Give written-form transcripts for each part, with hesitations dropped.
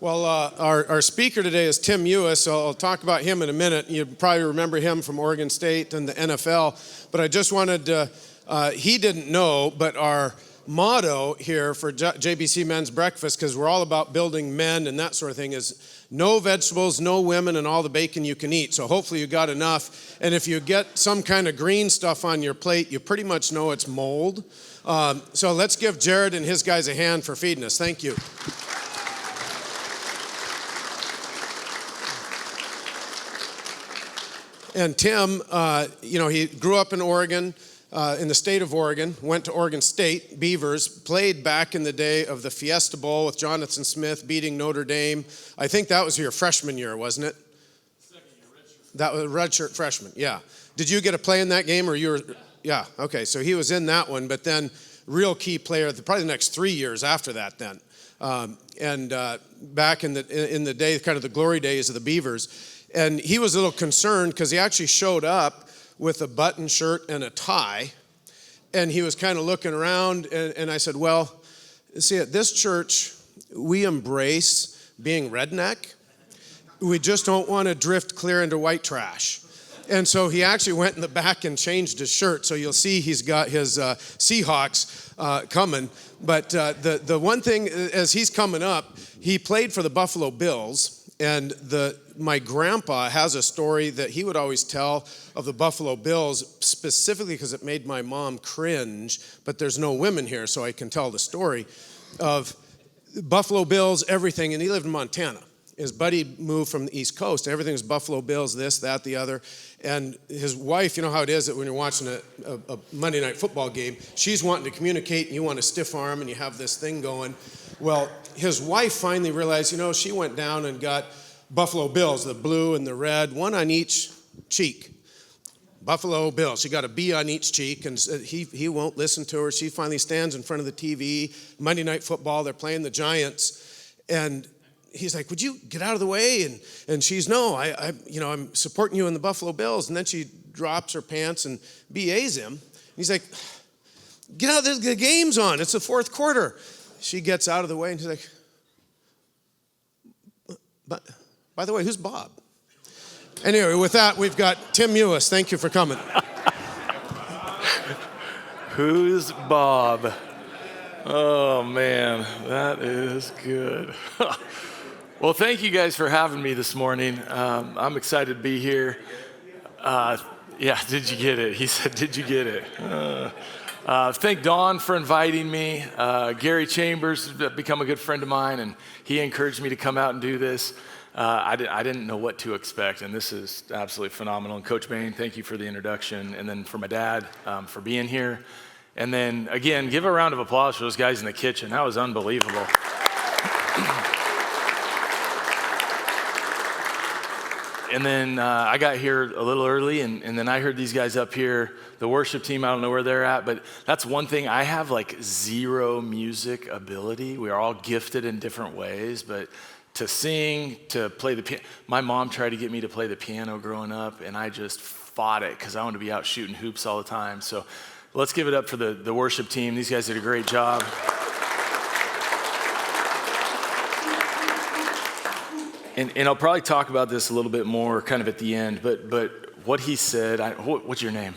Well, our speaker today is Tim Euhus, so I'll talk about him in a minute. You probably remember him from Oregon State and the NFL, but I just wanted to, he didn't know, but our motto here for JBC Men's Breakfast, because we're all about building men and that sort of thing, is no vegetables, no women, and all the bacon you can eat. So hopefully you got enough. And if you get some kind of green stuff on your plate, you pretty much know it's mold. So let's give Jared and his guys a hand for feeding us. Thank you. And Tim, he grew up in Oregon, in the state of Oregon, went to Oregon State, Beavers, played back in the day of the Fiesta Bowl with Jonathan Smith beating Notre Dame. I think that was your freshman year, wasn't it? Second year, redshirt. That was redshirt freshman, yeah. Did you get to play in that game, or you were? Yeah, okay, so he was in that one, but then real key player, probably the next 3 years after that then. Back in the day, kind of the glory days of the Beavers. And he was a little concerned because he actually showed up with a button shirt and a tie. And he was kind of looking around. And I said, well, see, at this church, we embrace being redneck. We just don't want to drift clear into white trash. And so he actually went in the back and changed his shirt. So you'll see he's got his Seahawks coming. But the one thing, as he's coming up, he played for the Buffalo Bills. And my grandpa has a story that he would always tell of the Buffalo Bills, specifically because it made my mom cringe, but there's no women here, so I can tell the story of Buffalo Bills, everything, and he lived in Montana. His buddy moved from the East Coast. Everything was Buffalo Bills, this, that, the other. And his wife, you know how it is that when you're watching a Monday night football game, she's wanting to communicate, and you want a stiff arm, and you have this thing going. Well, his wife finally realized, she went down and got Buffalo Bills, the blue and the red, one on each cheek. Buffalo Bills. She got a B on each cheek, and he won't listen to her. She finally stands in front of the TV. Monday Night Football, they're playing the Giants, and he's like, would you get out of the way? And she's, no, I'm supporting you in the Buffalo Bills. And then she drops her pants and BAs him. And he's like, get out, the game's on. It's the fourth quarter. She gets out of the way, and he's like, but by the way, who's Bob? Anyway, with that, we've got Tim Euhus. Thank you for coming. Who's Bob? Oh, man, that is good. Well, thank you guys for having me this morning. I'm excited to be here. Yeah, did you get it? He said, did you get it? Thank Don for inviting me. Gary Chambers has become a good friend of mine, and he encouraged me to come out and do this. I didn't know what to expect, and this is absolutely phenomenal. And Coach Bain, thank you for the introduction, and then for my dad for being here. And then, again, give a round of applause for those guys in the kitchen. That was unbelievable. And then I got here a little early, and then I heard these guys up here, the worship team. I don't know where they're at, but that's one thing. I have like zero music ability. We are all gifted in different ways, but to sing, to play the piano. My mom tried to get me to play the piano growing up, and I just fought it because I wanted to be out shooting hoops all the time. So let's give it up for the worship team. These guys did a great job. And I'll probably talk about this a little bit more kind of at the end, but what he said, what's your name?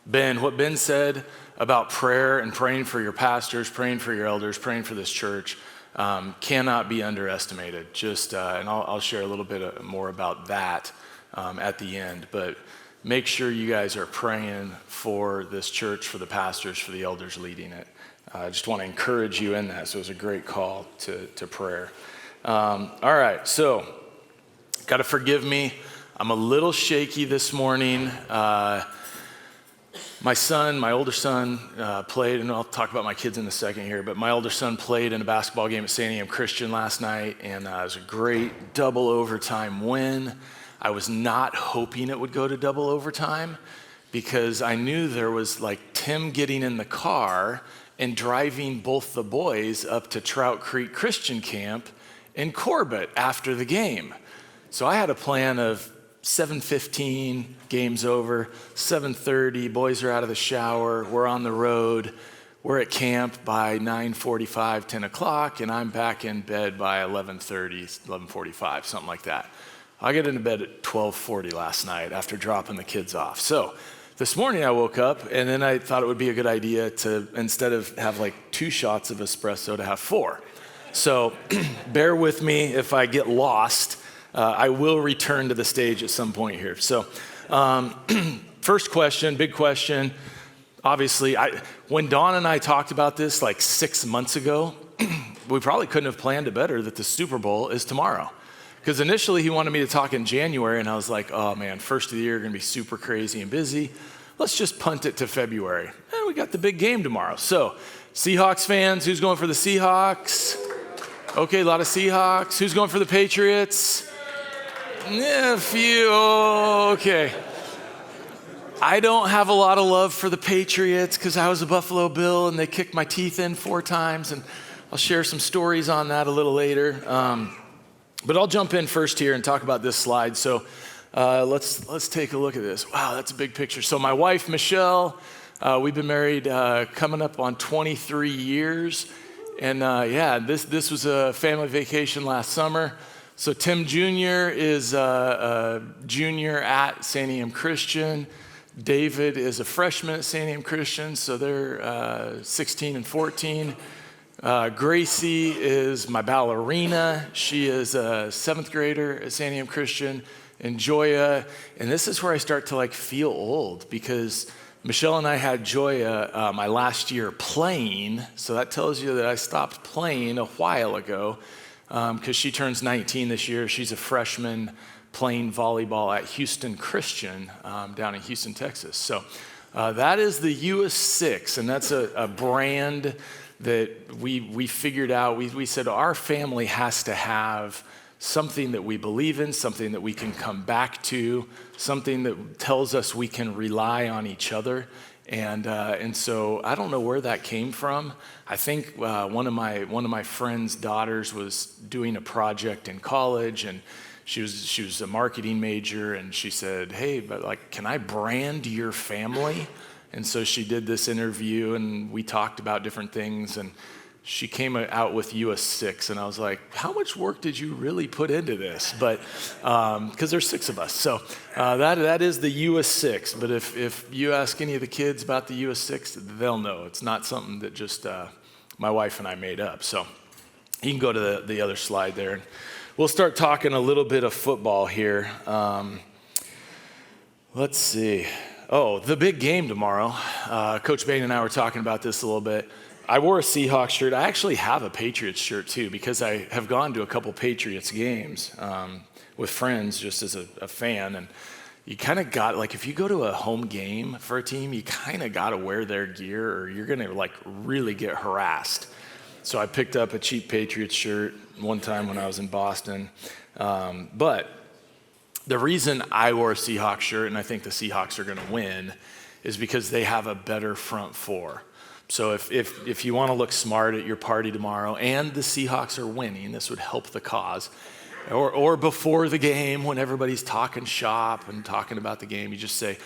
Ben. What Ben said about prayer and praying for your pastors, praying for your elders, praying for this church cannot be underestimated. And I'll share a little bit more about that at the end, but make sure you guys are praying for this church, for the pastors, for the elders leading it. I just want to encourage you in that, so it's a great call to prayer. All right, so got to forgive me. I'm a little shaky this morning. My older son played, and I'll talk about my kids in a second here, but my older son played in a basketball game at St. Anne Christian last night, and it was a great double overtime win. I was not hoping it would go to double overtime because I knew there was like Tim getting in the car and driving both the boys up to Trout Creek Christian Camp in Corbett after the game. So I had a plan of 7:15, game's over, 7:30, boys are out of the shower, we're on the road. we're at camp by 9:45, 10 o'clock, and I'm back in bed by 11:30, 11:45, something like that. I got into bed at 12:40 last night after dropping the kids off. So this morning I woke up, and then I thought it would be a good idea to, instead of have like 2 shots of espresso, to have 4. So bear with me if I get lost. I will return to the stage at some point here. So first question, big question. Obviously, when Dawn and I talked about this like 6 months ago, we probably couldn't have planned it better that the Super Bowl is tomorrow. Because initially he wanted me to talk in January, and I was like, oh man, first of the year, gonna be super crazy and busy. Let's just punt it to February. And we got the big game tomorrow. So, Seahawks fans, who's going for the Seahawks? Okay, a lot of Seahawks. Who's going for the Patriots? Yeah, a few, okay. I don't have a lot of love for the Patriots because I was a Buffalo Bill and they kicked my teeth in 4 times, and I'll share some stories on that a little later. But I'll jump in first here and talk about this slide. So let's take a look at this. Wow, that's a big picture. So my wife, Michelle, we've been married coming up on 23 years. And this was a family vacation last summer. So Tim Jr. is a junior at St. Am Christian. David is a freshman at St. Am Christian, so they're 16 and 14. Gracie is my ballerina. She is a 7th grader at St. Am Christian. And Joya, and this is where I start to like feel old, because Michelle and I had Joya my last year playing, so that tells you that I stopped playing a while ago, because she turns 19 this year. She's a freshman playing volleyball at Houston Christian down in Houston, Texas. So that is the Euhus 6, and that's a brand that we figured out. We said our family has to have something that we believe in, something that we can come back to, something that tells us we can rely on each other. And so I don't know where that came from. I think one of my friend's daughters was doing a project in college, and she was a marketing major, and she said, "Hey, but like, can I brand your family?" And so she did this interview, and we talked about different things, and she came out with Euhus 6, and I was like, how much work did you really put into this? But because there's 6 of us, so that is the Euhus 6. But if you ask any of the kids about the Euhus 6, they'll know it's not something that just my wife and I made up. So you can go to the other slide there, and we'll start talking a little bit of football here. Let's see. Oh, the big game tomorrow. Coach Bain and I were talking about this a little bit. I wore a Seahawks shirt. I actually have a Patriots shirt too, because I have gone to a couple Patriots games with friends just as a fan. And you kind of got, like, if you go to a home game for a team, you kind of got to wear their gear or you're going to like really get harassed. So I picked up a cheap Patriots shirt one time when I was in Boston. But the reason I wore a Seahawks shirt, and I think the Seahawks are going to win, is because they have a better front four. So if you want to look smart at your party tomorrow and the Seahawks are winning, this would help the cause. Or before the game when everybody's talking shop and talking about the game, you just say,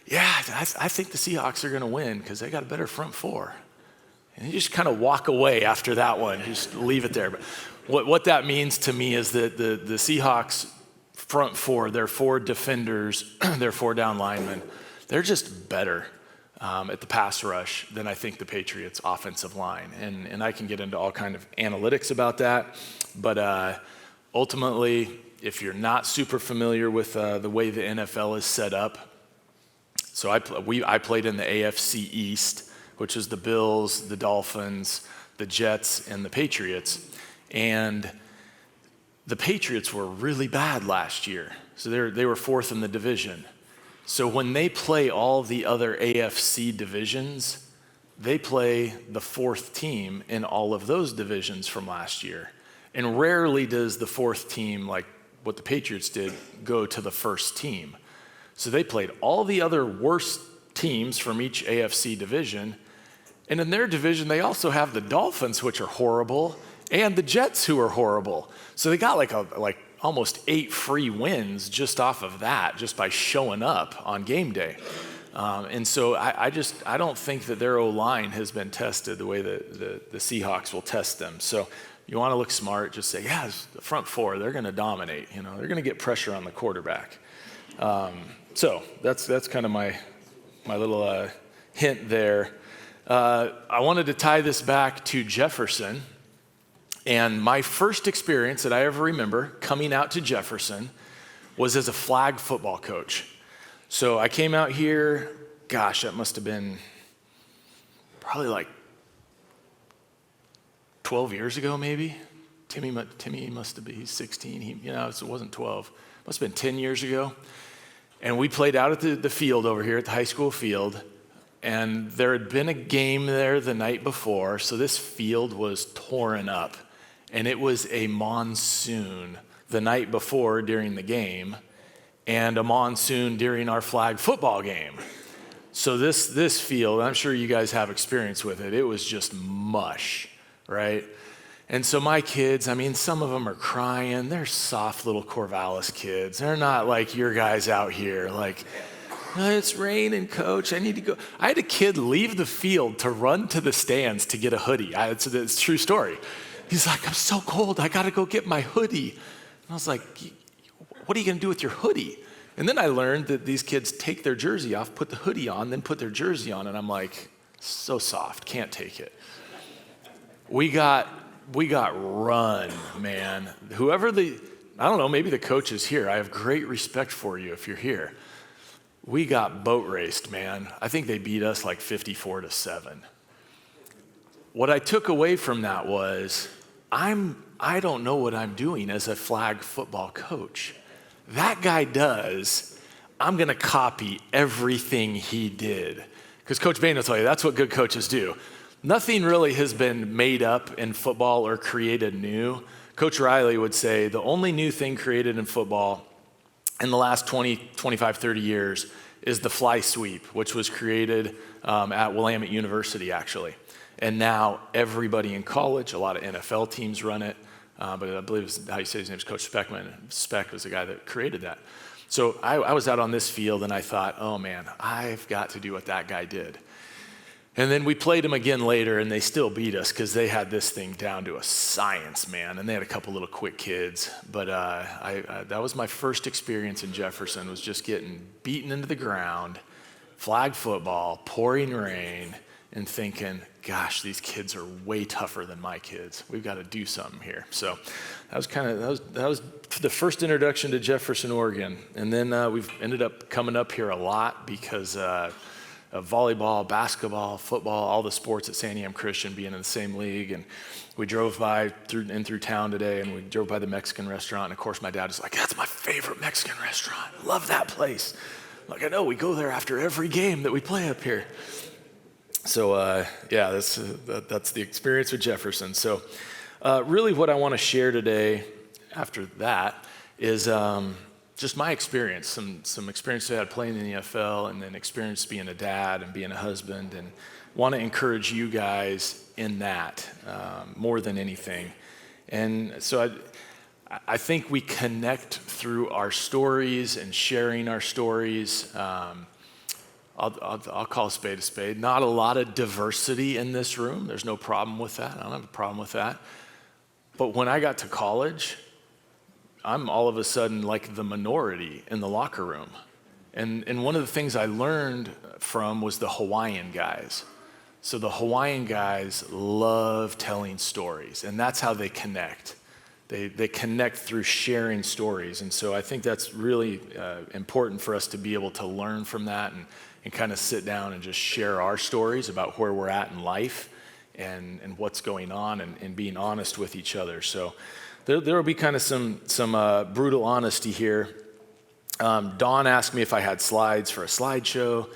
yeah, I think the Seahawks are going to win because they got a better front four. And you just kind of walk away after that one. Just leave it there. But what that means to me is that the Seahawks front four, their 4 defenders, their 4 down linemen, they're just better at the pass rush than I think the Patriots offensive line. And I can get into all kind of analytics about that. But ultimately, if you're not super familiar with the way the NFL is set up, so I played in the AFC East, which is the Bills, the Dolphins, the Jets, and the Patriots. And the Patriots were really bad last year. So they were 4th in the division. So when they play all the other AFC divisions, they play the 4th team in all of those divisions from last year. And rarely does the 4th team, like what the Patriots did, go to the 1st team. So they played all the other worst teams from each AFC division. And in their division, they also have the Dolphins, which are horrible, and the Jets, who are horrible. So they got like almost 8 free wins just off of that, just by showing up on game day. And so I don't think that their O-line has been tested the way that the Seahawks will test them. So you want to look smart, just say, yeah, it's the front four, they're going to dominate. They're going to get pressure on the quarterback. So that's kind of my little hint there. I wanted to tie this back to Jefferson. And my first experience that I ever remember coming out to Jefferson was as a flag football coach. So I came out here, gosh, that must have been probably like 12 years ago, maybe. Timmy must have been, he's 16. So it wasn't 12. Must have been 10 years ago. And we played out at the field over here, at the high school field. And there had been a game there the night before, so this field was torn up. And it was a monsoon the night before during the game, and a monsoon during our flag football game. So this field, I'm sure you guys have experience with it, it was just mush, right? And so my kids, some of them are crying. They're soft little Corvallis kids. They're not like your guys out here, like, it's raining, coach, I need to go. I had a kid leave the field to run to the stands to get a hoodie. It's a true story. He's like, I'm so cold, I gotta go get my hoodie. And I was like, what are you gonna do with your hoodie? And then I learned that these kids take their jersey off, put the hoodie on, then put their jersey on, and I'm like, so soft, can't take it. We got run, man. Maybe the coach is here. I have great respect for you if you're here. We got boat raced, man. I think they beat us like 54-7. What I took away from that was, I don't know what I'm doing as a flag football coach. That guy does. I'm going to copy everything he did. Because Coach Bain will tell you, that's what good coaches do. Nothing really has been made up in football or created new. Coach Riley would say the only new thing created in football in the last 20, 25, 30 years is the fly sweep, which was created at Willamette University, actually. And now everybody in college, a lot of NFL teams run it, but I believe it's how you say his name is Coach Speckman. Speck was the guy that created that. So I was out on this field and I thought, oh man, I've got to do what that guy did. And then we played them again later and they still beat us because they had this thing down to a science, man. And they had a couple little quick kids. But that was my first experience in Jefferson, was just getting beaten into the ground, flag football, pouring rain, and thinking, gosh, these kids are way tougher than my kids. We've got to do something here. So that was the first introduction to Jefferson, Oregon. And then we've ended up coming up here a lot because of volleyball, basketball, football, all the sports at Santiam Christian being in the same league. And we drove by through town today, and we drove by the Mexican restaurant. And of course, my dad is like, that's my favorite Mexican restaurant. Love that place. I'm like, I know, we go there after every game that we play up here. So that's the experience with Jefferson. So really what I want to share today after that is just my experience, some experience I had playing in the NFL, and then experience being a dad and being a husband, and want to encourage you guys in that more than anything. And so I think we connect through our stories and sharing our stories. I'll call a spade. Not a lot of diversity in this room. There's no problem with that. I don't have a problem with that. But when I got to college, I'm all of a sudden like the minority in the locker room. And one of the things I learned from was the Hawaiian guys. So the Hawaiian guys love telling stories, and that's how they connect. They connect through sharing stories. And so I think that's really important for us to be able to learn from that and kind of sit down and just share our stories about where we're at in life and what's going on, and being honest with each other. So there will be kind of some brutal honesty here. Dawn asked me if I had slides for a slideshow.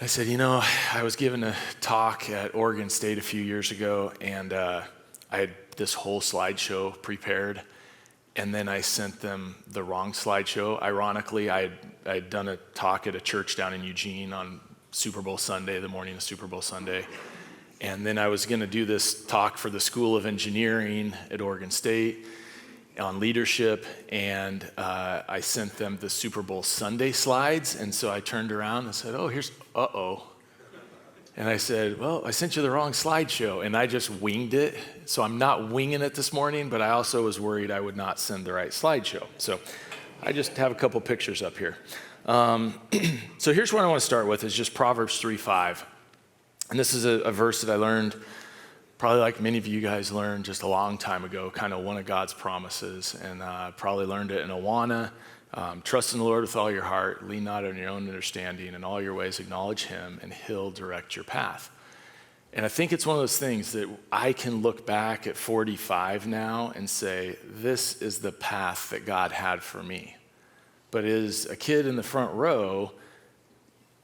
I said, I was given a talk at Oregon State a few years ago, and I had this whole slideshow prepared, and then I sent them the wrong slideshow. Ironically, I had done a talk at a church down in Eugene on Super Bowl Sunday, the morning of Super Bowl Sunday. And then I was going to do this talk for the School of Engineering at Oregon State. on leadership, and I sent them the Super Bowl Sunday slides, and so I turned around and said, oh, here's, uh-oh. And I said, well, I sent you the wrong slideshow, and I just winged it. So I'm not winging it this morning, but I also was worried I would not send the right slideshow. So I just have a couple pictures up here. So here's what I want to start with is just Proverbs 3:5. And this is a verse that I learned, probably like many of you guys learned just a long time ago, kind of one of God's promises. And probably learned it in Awana. Trust in the Lord with all your heart, lean not on your own understanding, in all your ways acknowledge him, and he'll direct your path. And I think it's one of those things that I can look back at 45 now and say, this is the path that God had for me. But as a kid in the front row,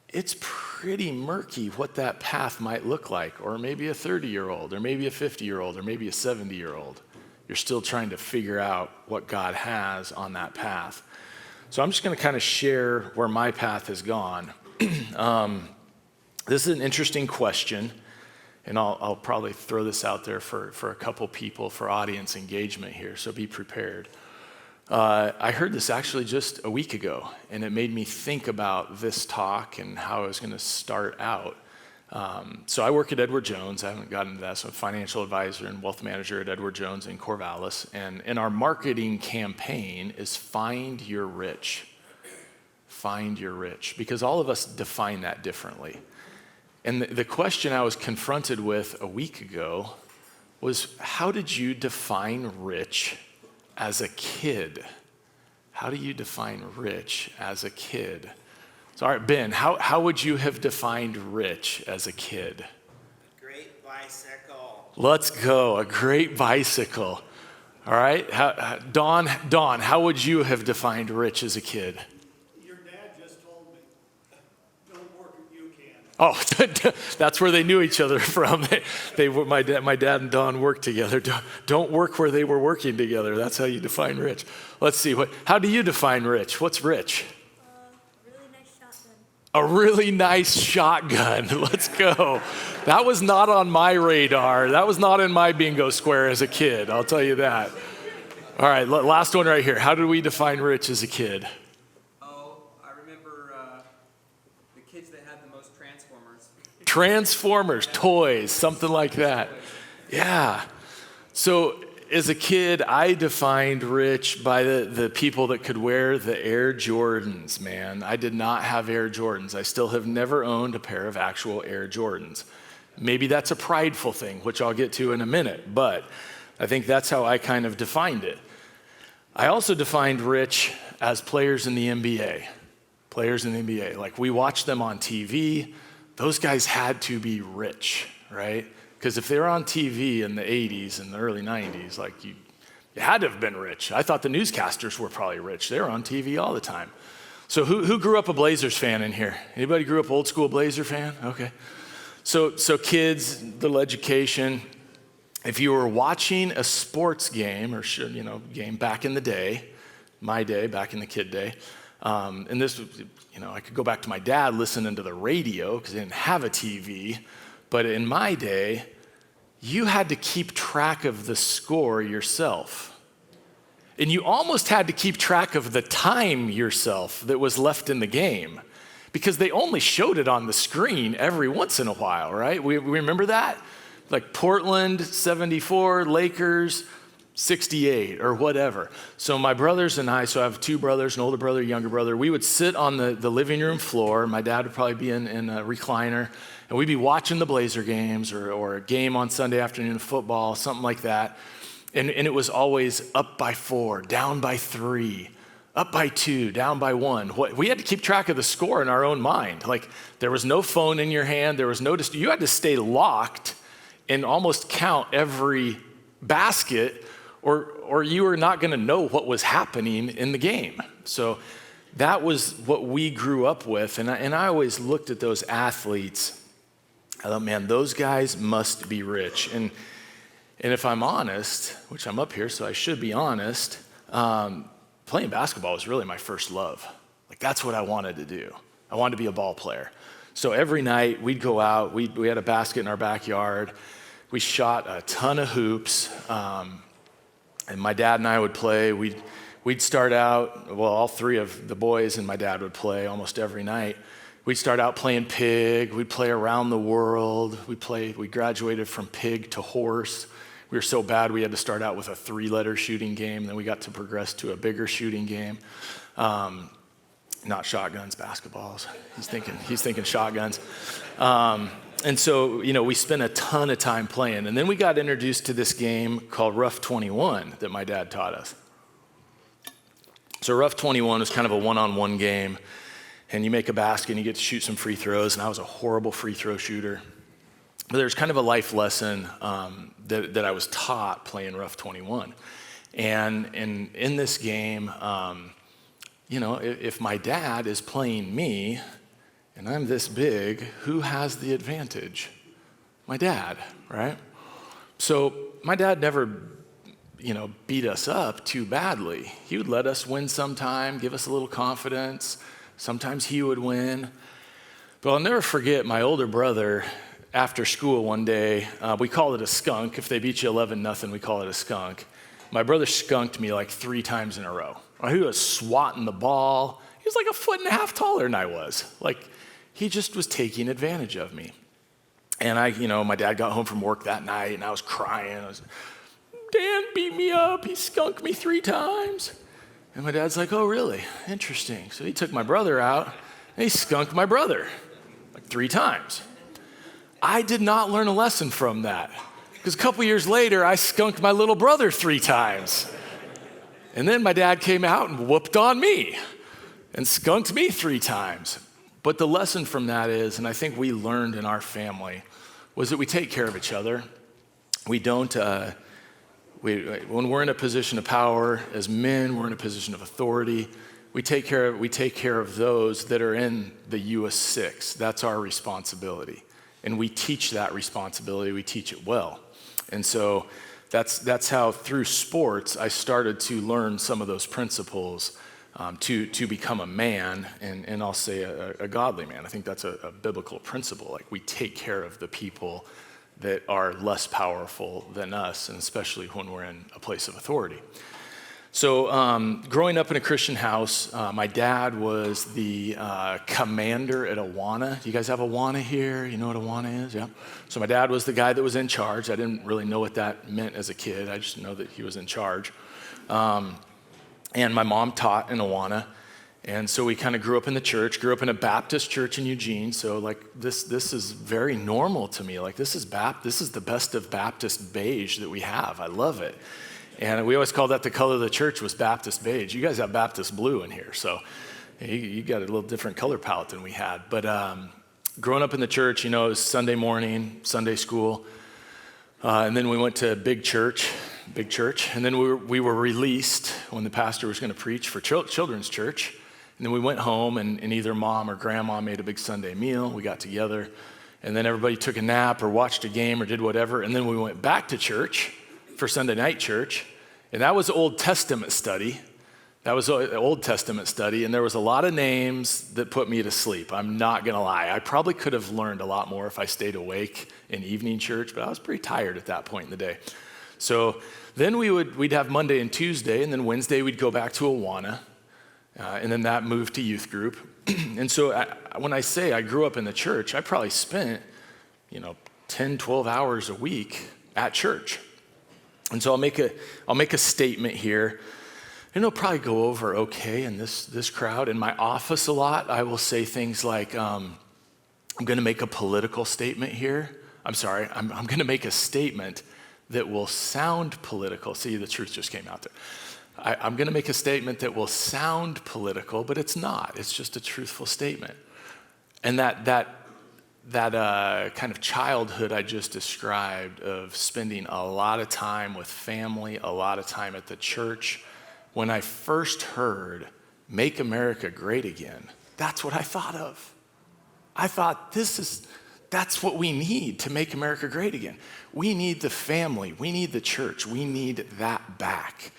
it's pretty murky what that path might look like, or maybe a 30-year-old, or maybe a 50-year-old, or maybe a 70-year-old. You're still trying to figure out what God has on that path. So I'm just going to kind of share where my path has gone. This is an interesting question, and I'll probably throw this out there for a couple people for audience engagement here, so be prepared. I heard this actually just a week ago, and it made me think about this talk and how I was going to start out. So I work at Edward Jones. I haven't gotten into that. So I'm a financial advisor and wealth manager at Edward Jones in Corvallis. And our marketing campaign is Find Your Rich. Find Your Rich. Because all of us define that differently. And the question I was confronted with a week ago was, how did you define rich as a kid? How do you define rich as a kid? So, all right, Ben, how would you have defined rich as a kid? A great bicycle. Let's go, a great bicycle. All right, Don, how would you have defined rich as a kid? Your dad just told me, don't work if you can. Oh, that's where they knew each other from. My dad and Don worked together. Don't work where they were working together. That's how you define rich. Let's see, how do you define rich? What's rich? A really nice shotgun. Let's go. That was not on my radar. That was not in my bingo square as a kid, I'll tell you that. All right, last one right here. How do we define rich as a kid? Oh, I remember the kids that had the most Transformers. Transformers, toys, something like that. Yeah. So as a kid, I defined rich by the people that could wear the Air Jordans, man. I did not have Air Jordans. I still have never owned a pair of actual Air Jordans. Maybe that's a prideful thing, which I'll get to in a minute, but I think that's how I kind of defined it. I also defined rich as players in the NBA. Players in the NBA. Like, we watched them on TV. Those guys had to be rich, right? Because if they were on TV in the 80s and the early 90s, like you had to have been rich. I thought the newscasters were probably rich. They were on TV all the time. So who grew up a Blazers fan in here? Anybody grew up old school Blazer fan? Okay. So kids, little education. If you were watching a sports game or game back in the day, my day, back in the kid day, and this, I could go back to my dad listening to the radio because they didn't have a TV. But in my day, you had to keep track of the score yourself. And you almost had to keep track of the time yourself that was left in the game because they only showed it on the screen every once in a while, right? We remember that? Like Portland, 74, Lakers, 68 or whatever. So my brothers and I, so I have two brothers, an older brother, a younger brother. We would sit on the living room floor. My dad would probably be in a recliner. And we'd be watching the Blazer games or a game on Sunday afternoon of football, something like that. And it was always up by 4, down by 3, up by 2, down by 1. We had to keep track of the score in our own mind. Like, there was no phone in your hand. There was you had to stay locked and almost count every basket or you were not going to know what was happening in the game. So that was what we grew up with. And I always looked at those athletes. I thought, man, those guys must be rich. And if I'm honest, which I'm up here, so I should be honest, playing basketball was really my first love. Like, that's what I wanted to do. I wanted to be a ball player. So every night we'd go out. We had a basket in our backyard. We shot a ton of hoops. And my dad and I would play. We'd start out, well, all three of the boys and my dad would play almost every night. We'd start out playing pig. We'd play around the world. We graduated from pig to horse. We were so bad we had to start out with a 3-letter shooting game. Then we got to progress to a bigger shooting game. Not shotguns, basketballs. He's thinking shotguns. And so, we spent a ton of time playing. And then we got introduced to this game called Rough 21 that my dad taught us. So Rough 21 was kind of a one-on-one game. And you make a basket and you get to shoot some free throws. And I was a horrible free throw shooter. But there's kind of a life lesson that I was taught playing Rough 21. And in this game, if my dad is playing me and I'm this big, who has the advantage? My dad, right? So my dad never, beat us up too badly. He would let us win sometime, give us a little confidence. Sometimes he would win. But I'll never forget my older brother after school one day. We call it a skunk. If they beat you 11-0, we call it a skunk. My brother skunked me like 3 times in a row. He was swatting the ball. He was like 1.5 feet taller than I was. Like, he just was taking advantage of me. And my dad got home from work that night and I was crying. Dan beat me up. He skunked me 3 times. And my dad's like, oh, really? Interesting. So he took my brother out and he skunked my brother like 3 times. I did not learn a lesson from that because a couple years later, I skunked my little brother 3 times. And then my dad came out and whooped on me and skunked me 3 times. But the lesson from that is, and I think we learned in our family, was that we take care of each other. We don't, when we're in a position of power, as men, we're in a position of authority. We take care of those that are in the Euhus 6. That's our responsibility. And we teach that responsibility. We teach it well. And so that's how through sports I started to learn some of those principles to become a man, and I'll say a godly man. I think that's a biblical principle. Like, we take care of the people that are less powerful than us, and especially when we're in a place of authority. So growing up in a Christian house, my dad was the commander at Awana. Do you guys have Awana here? You know what Awana is? Yeah. So my dad was the guy that was in charge. I didn't really know what that meant as a kid. I just know that he was in charge. And my mom taught in Awana. And so we kind of grew up in the church, grew up in a Baptist church in Eugene. So like this is very normal to me. Like this is the best of Baptist beige that we have. I love it. And we always called that the color of the church was Baptist beige. You guys have Baptist blue in here. So you got a little different color palette than we had. But growing up in the church, it was Sunday morning, Sunday school. And then we went to big church. And then we were released when the pastor was going to preach for children's church. And then we went home and either mom or grandma made a big Sunday meal. We got together and then everybody took a nap or watched a game or did whatever. And then we went back to church for Sunday night church. And that was Old Testament study. That was an Old Testament study. And there was a lot of names that put me to sleep. I'm not going to lie. I probably could have learned a lot more if I stayed awake in evening church, but I was pretty tired at that point in the day. So then we'd have Monday and Tuesday, and then Wednesday we'd go back to Awana, and then that moved to youth group. And so when I say I grew up in the church, I probably spent 10, 12 hours a week at church. And so I'll make a statement here, and it'll probably go over okay in this crowd. In my office a lot, I will say things like, I'm going to make a political statement here. I'm going to make a statement that will sound political. See, the truth just came out there. I'm going to make a statement that will sound political, but it's not. It's just a truthful statement. And that kind of childhood I just described of spending a lot of time with family, a lot of time at the church, when I first heard "Make America Great Again," that's what I thought of. I thought that's what we need to make America great again. We need the family. We need the church. We need that back.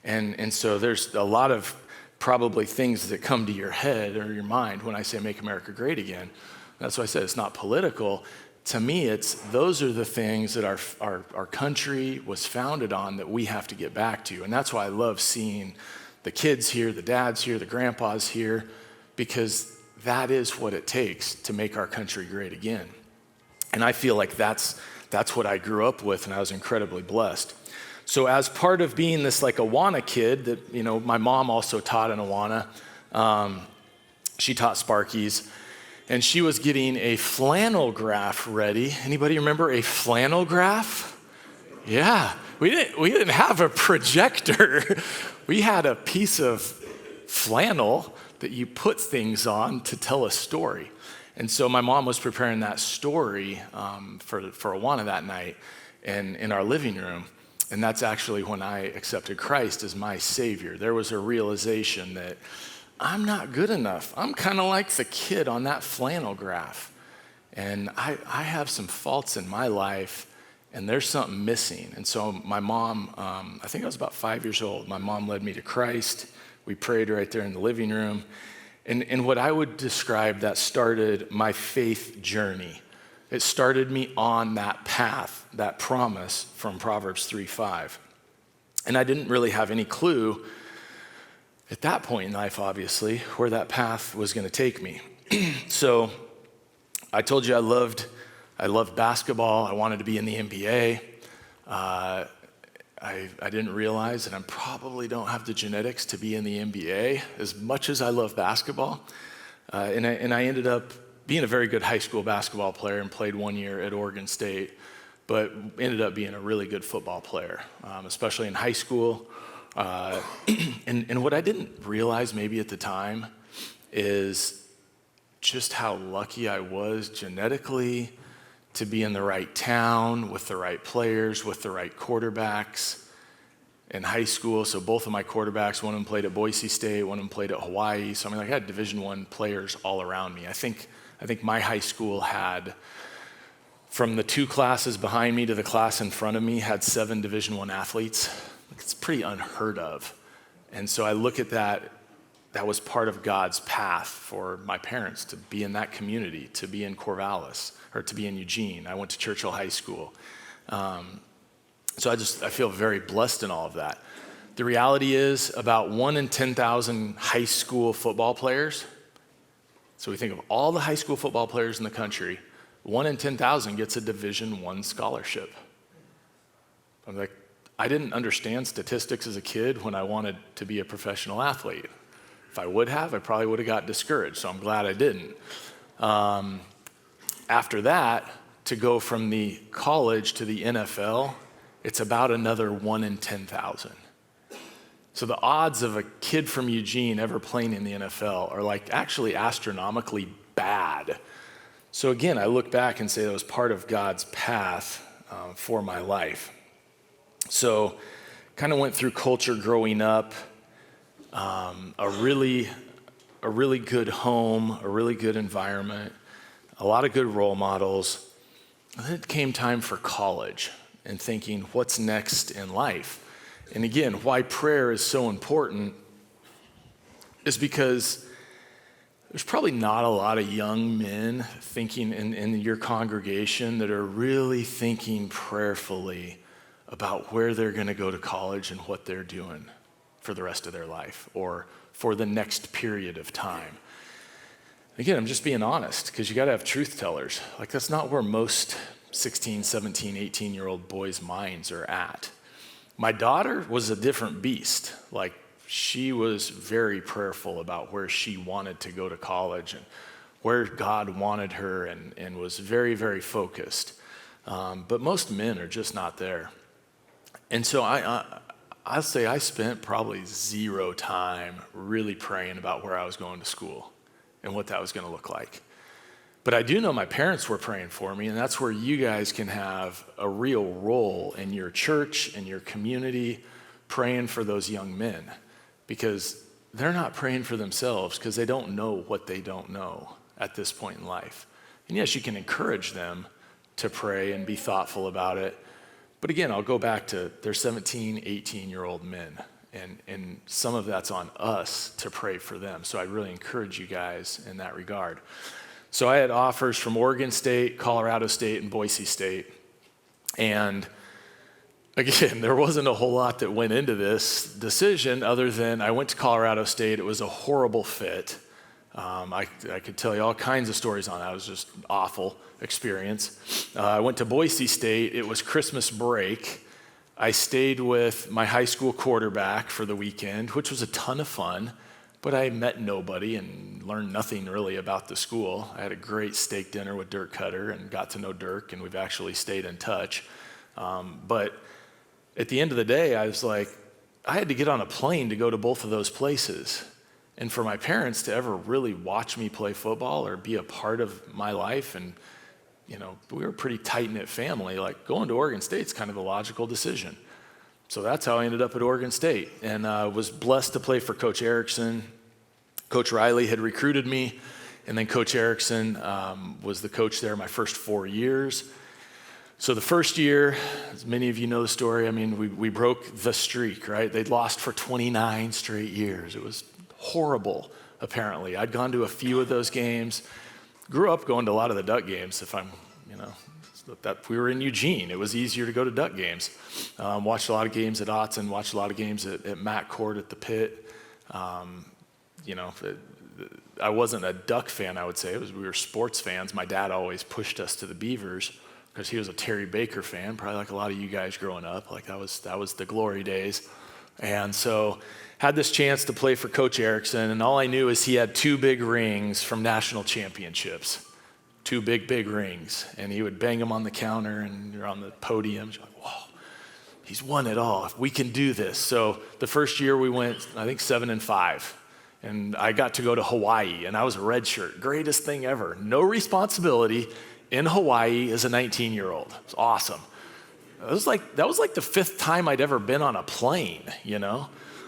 And so there's a lot of probably things that come to your head or your mind when I say "Make America Great Again." That's why I said it's not political, to me, those are the things that our country was founded on that we have to get back to. And that's why I love seeing the kids here, the dads here, the grandpas here, because that is what it takes to make our country great again. And I feel like that's what I grew up with, and I was incredibly blessed. So as part of being this like Awana kid that, my mom also taught in Awana, she taught Sparkies, and she was getting a flannel graph ready. Anybody remember a flannel graph? Yeah, we didn't have a projector. We had a piece of flannel that you put things on to tell a story. And so my mom was preparing that story for Awana that night in our living room. And that's actually when I accepted Christ as my Savior. There was a realization that I'm not good enough. I'm kind of like the kid on that flannel graph. And I have some faults in my life, and there's something missing. And so my mom, I think I was about 5 years old, my mom led me to Christ. We prayed right there in the living room. And what I would describe that started my faith journey. It started me on that path, that promise from Proverbs 3:5. And I didn't really have any clue at that point in life, obviously, where that path was going to take me. So I told you I loved basketball. I wanted to be in the NBA. I didn't realize that I probably don't have the genetics to be in the NBA as much as I love basketball. And I ended up being a very good high school basketball player and played 1 year at Oregon State, but ended up being a really good football player, especially in high school. And what I didn't realize maybe at the time is just how lucky I was genetically to be in the right town with the right players, with the right quarterbacks in high school. So both of my quarterbacks, one of them played at Boise State, one of them played at Hawaii. So I had Division I players all around me. I think my high school had, from the two classes behind me to the class in front of me, had 7 Division I athletes. It's pretty unheard of. And so I look at that was part of God's path for my parents to be in that community, to be in Corvallis, or to be in Eugene. I went to Churchill High School. So I feel very blessed in all of that. The reality is about 1 in 10,000 high school football players. So we think of all the high school football players in the country, 1 in 10,000 gets a Division I scholarship. I'm like, I didn't understand statistics as a kid when I wanted to be a professional athlete. If I would have, I probably would have got discouraged, so I'm glad I didn't. After that, to go from the college to the NFL, it's about another 1 in 10,000. So the odds of a kid from Eugene ever playing in the NFL are like actually astronomically bad. So again, I look back and say that was part of God's path for my life. So kind of went through culture growing up, a really good home, a really good environment, a lot of good role models. And then it came time for college and thinking, what's next in life? And again, why prayer is so important is because there's probably not a lot of young men thinking in your congregation that are really thinking prayerfully about where they're going to go to college and what they're doing for the rest of their life or for the next period of time. Again, I'm just being honest because you got to have truth tellers. Like that's not where most 16, 17, 18-year-old boys' minds are at. My daughter was a different beast. Like she was very prayerful about where she wanted to go to college and where God wanted her and was very, very focused. But most men are just not there. And so I'll say I spent probably 0 time really praying about where I was going to school and what that was going to look like. But I do know my parents were praying for me, and that's where you guys can have a real role in your church and your community praying for those young men because they're not praying for themselves because they don't know what they don't know at this point in life. And yes, you can encourage them to pray and be thoughtful about it. But again, I'll go back to they're 17, 18-year-old men, and some of that's on us to pray for them. So I really encourage you guys in that regard. So I had offers from Oregon State, Colorado State, and Boise State. And again, there wasn't a whole lot that went into this decision other than I went to Colorado State. It was a horrible fit. I could tell you all kinds of stories on that. It was just awful experience. I went to Boise State. It was Christmas break. I stayed with my high school quarterback for the weekend, which was a ton of fun, but I met nobody and learned nothing really about the school. I had a great steak dinner with Dirk Cutter and got to know Dirk, and we've actually stayed in touch. But at the end of the day, I was like, I had to get on a plane to go to both of those places. And for my parents to ever really watch me play football or be a part of my life, and we were a pretty tight-knit family, like going to Oregon State's kind of a logical decision. So that's how I ended up at Oregon State, and was blessed to play for Coach Erickson. Coach Riley had recruited me, and then Coach Erickson was the coach there my first 4 years. So the first year, as many of you know the story, we broke the streak, right? They'd lost for 29 straight years. It was horrible, apparently. I'd gone to a few of those games. Grew up going to a lot of the Duck games. That we were in Eugene, it was easier to go to Duck games. Watched a lot of games at Autzen, watched a lot of games at Matt Court at the Pit. I wasn't a Duck fan, I would say. We were sports fans. My dad always pushed us to the Beavers because he was a Terry Baker fan, probably like a lot of you guys growing up. Like that was the glory days. And so had this chance to play for Coach Erickson, and all I knew is he had 2 big rings from national championships. 2 big rings. And he would bang them on the counter, and you're on the podium. You're like, whoa, he's won it all. We can do this. So the first year we went, I think 7-5. And I got to go to Hawaii, and I was a redshirt. Greatest thing ever. No responsibility in Hawaii as a 19-year-old. It was awesome. That was like the 5th time I'd ever been on a plane,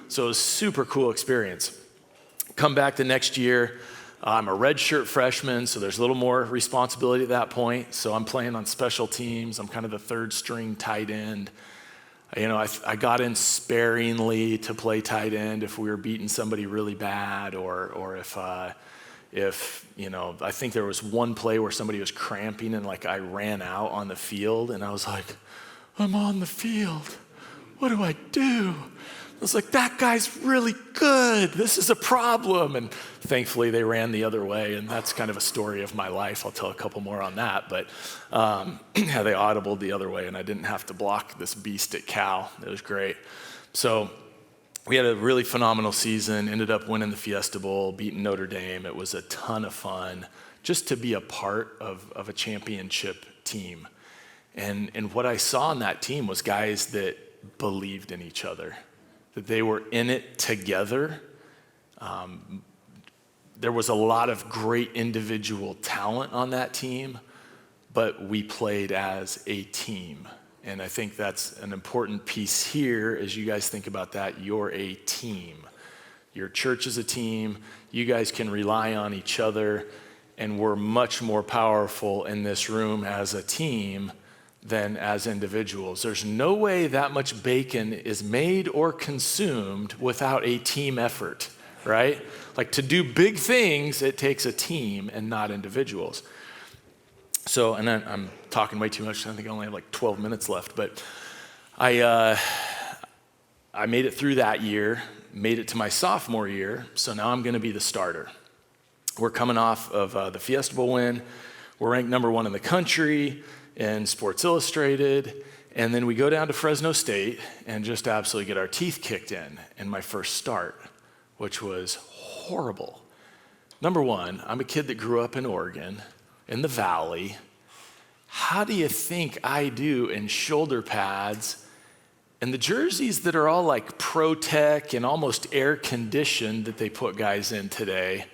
So it was a super cool experience. Come back the next year. I'm a redshirt freshman, so there's a little more responsibility at that point. So I'm playing on special teams. I'm kind of the 3rd string tight end. I got in sparingly to play tight end if we were beating somebody really bad, or if I think there was one play where somebody was cramping and like I ran out on the field, and I was like, I'm on the field. What do I do? I was like, that guy's really good. This is a problem. And thankfully they ran the other way, and that's kind of a story of my life. I'll tell a couple more on that. But yeah, they audibled the other way, and I didn't have to block this beast at Cal. It was great. So we had a really phenomenal season, ended up winning the Fiesta Bowl, beating Notre Dame. It was a ton of fun just to be a part of a championship team. And what I saw on that team was guys that believed in each other, that they were in it together. There was a lot of great individual talent on that team, but we played as a team. And I think that's an important piece here as you guys think about that. You're a team. Your church is a team. You guys can rely on each other, and we're much more powerful in this room as a team than as individuals. There's no way that much bacon is made or consumed without a team effort, right? Like to do big things, it takes a team and not individuals. So, and then I'm talking way too much. I think I only have like 12 minutes left, but I made it through that year, made it to my sophomore year, so now I'm gonna be the starter. We're coming off of the Fiesta Bowl win. We're ranked number 1 in the country in Sports Illustrated, and then we go down to Fresno State and just absolutely get our teeth kicked in my first start, which was horrible. Number 1, I'm a kid that grew up in Oregon, in the Valley. How do you think I do in shoulder pads and the jerseys that are all like pro-tech and almost air-conditioned that they put guys in today?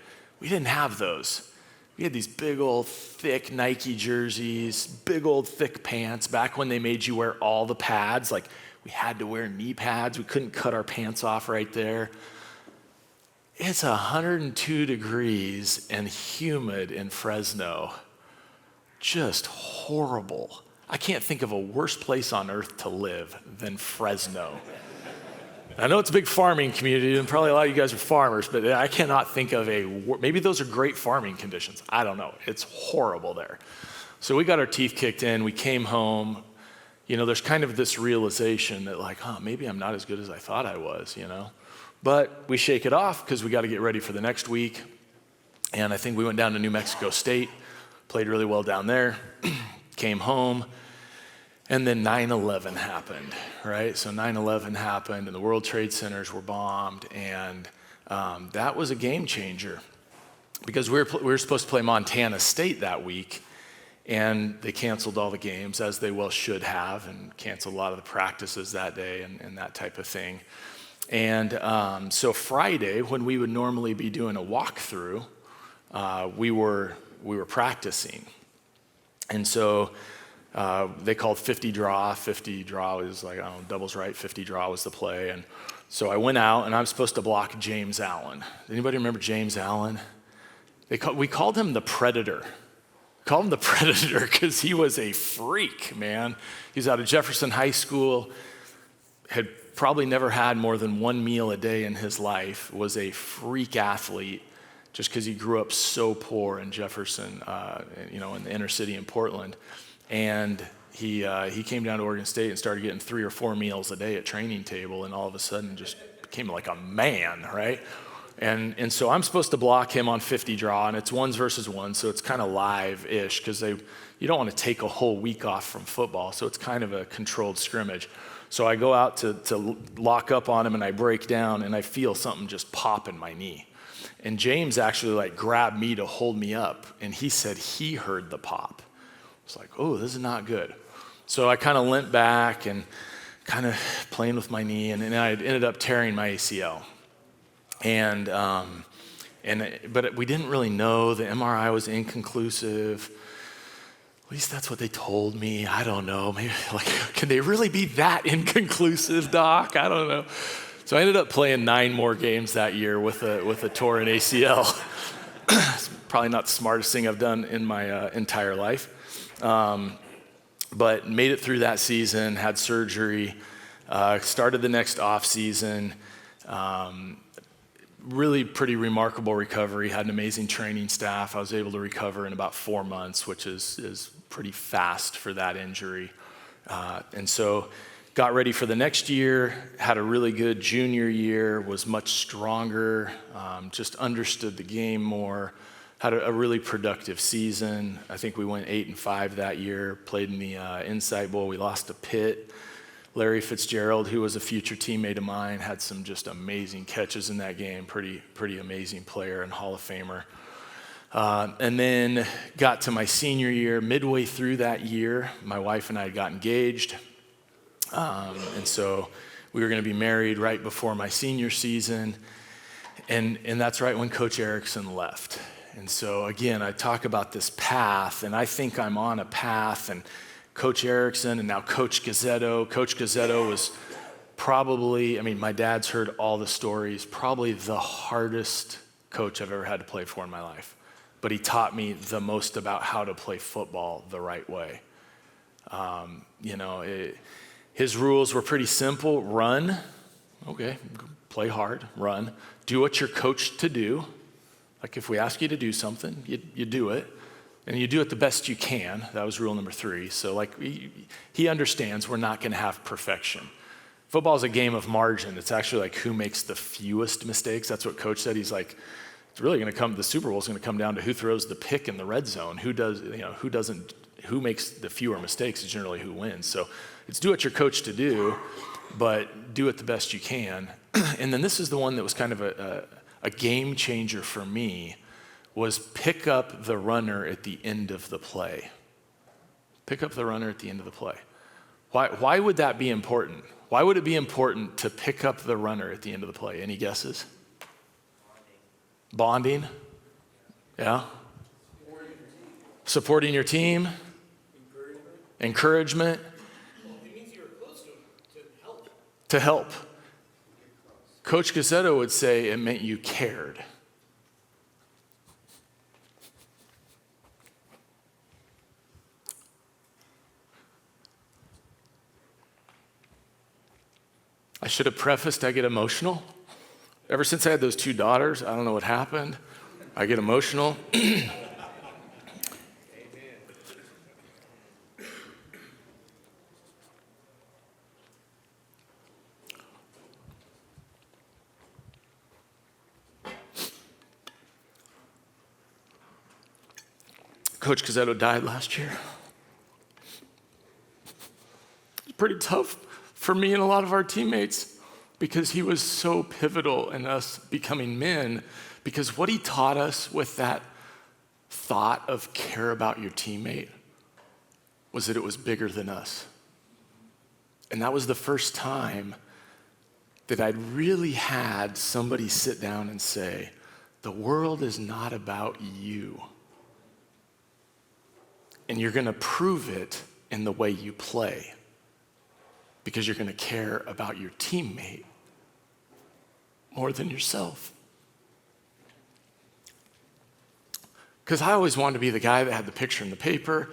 We didn't have those. We had these big old thick Nike jerseys, big old thick pants back when they made you wear all the pads. Like we had to wear knee pads. We couldn't cut our pants off right there. It's 102 degrees and humid in Fresno. Just horrible. I can't think of a worse place on earth to live than Fresno. I know it's a big farming community, and probably a lot of you guys are farmers, but I cannot think of maybe those are great farming conditions. I don't know. It's horrible there. So we got our teeth kicked in. We came home. There's kind of this realization that maybe I'm not as good as I thought I was, But we shake it off because we got to get ready for the next week. And I think we went down to New Mexico State, played really well down there, came home. And then 9/11 happened, right? So 9/11 happened, and the World Trade Centers were bombed, and that was a game changer because we were supposed to play Montana State that week, and they canceled all the games, as they well should have, and canceled a lot of the practices that day and that type of thing. And so Friday, when we would normally be doing a walkthrough, we were practicing, and so. They called 50 draw. 50 draw was doubles right, 50 draw was the play. And so I went out, and I was supposed to block James Allen. Anybody remember James Allen? We called him the Predator. We called him the Predator because he was a freak, man. He was out of Jefferson High School, had probably never had more than one meal a day in his life, was a freak athlete just because he grew up so poor in Jefferson, in the inner city in Portland. And he came down to Oregon State and started getting 3 or 4 meals a day at training table, and all of a sudden just became like a man, right? And so I'm supposed to block him on 50 draw, and it's 1s versus 1, so it's kind of live-ish because you don't want to take a whole week off from football, so it's kind of a controlled scrimmage. So I go out to lock up on him, and I break down, and I feel something just pop in my knee. And James actually grabbed me to hold me up, and he said he heard the pop. It's like, oh, this is not good. So I kind of limped back and kind of playing with my knee, and then I ended up tearing my ACL. But we didn't really know. The MRI was inconclusive. At least that's what they told me. I don't know. Maybe can they really be that inconclusive, Doc? I don't know. So I ended up playing 9 more games that year with a torn ACL. It's probably not the smartest thing I've done in my entire life. But made it through that season, had surgery, started the next off season. Really pretty remarkable recovery, had an amazing training staff. I was able to recover in about 4 months, which is pretty fast for that injury. And so got ready for the next year, had a really good junior year, was much stronger, just understood the game more. Had a really productive season. I think we went 8-5 that year, played in the Insight Bowl. We lost to Pitt. Larry Fitzgerald, who was a future teammate of mine, had some just amazing catches in that game. Pretty amazing player and Hall of Famer. And then got to my senior year. Midway through that year, my wife and I had got engaged. And so we were going to be married right before my senior season. And that's right when Coach Erickson left. And so again, I talk about this path, and I think I'm on a path, and Coach Erickson and now Coach Gazzetto. Coach Gazzetto was probably, my dad's heard all the stories, probably the hardest coach I've ever had to play for in my life. But he taught me the most about how to play football the right way. His rules were pretty simple. Run, okay, play hard, run. Do what you're coached to do. Like if we ask you to do something, you do it. And you do it the best you can. That was rule number 3. So he understands we're not going to have perfection. Football is a game of margin. It's actually who makes the fewest mistakes. That's what Coach said. He's like, it's really going to come, the Super Bowl is going to come down to who throws the pick in the red zone. Who makes the fewer mistakes is generally who wins. So it's do what you're coached to do, but do it the best you can. And then this is the one that was kind of a game changer for me, was pick up the runner at the end of the play. Pick up the runner at the end of the play. Why would that be important? Why would it be important to pick up the runner at the end of the play? Any guesses? Bonding? Yeah? Supporting your team? Encouragement? It means you're close to him to help. To help. Coach Gazzetto would say it meant you cared. I should have prefaced I get emotional. Ever since I had those 2 daughters, I don't know what happened. I get emotional. Coach Cazzetto died last year. It was pretty tough for me and a lot of our teammates because he was so pivotal in us becoming men, because what he taught us with that thought of care about your teammate was that it was bigger than us. And that was the first time that I'd really had somebody sit down and say, the world is not about you. And you're going to prove it in the way you play, because you're going to care about your teammate more than yourself. Because I always wanted to be the guy that had the picture in the paper.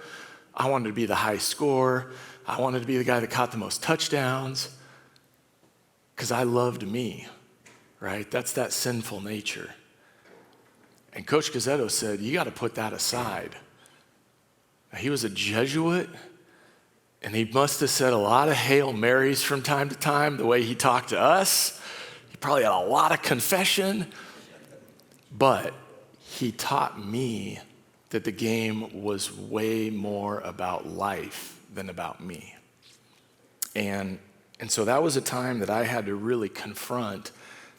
I wanted to be the high scorer. I wanted to be the guy that caught the most touchdowns, because I loved me, right? That's that sinful nature. And Coach Cazzetto said, you got to put that aside. He was a Jesuit, and he must have said a lot of Hail Marys from time to time, the way he talked to us. He probably had a lot of confession, but he taught me that the game was way more about life than about me. And so that was a time that I had to really confront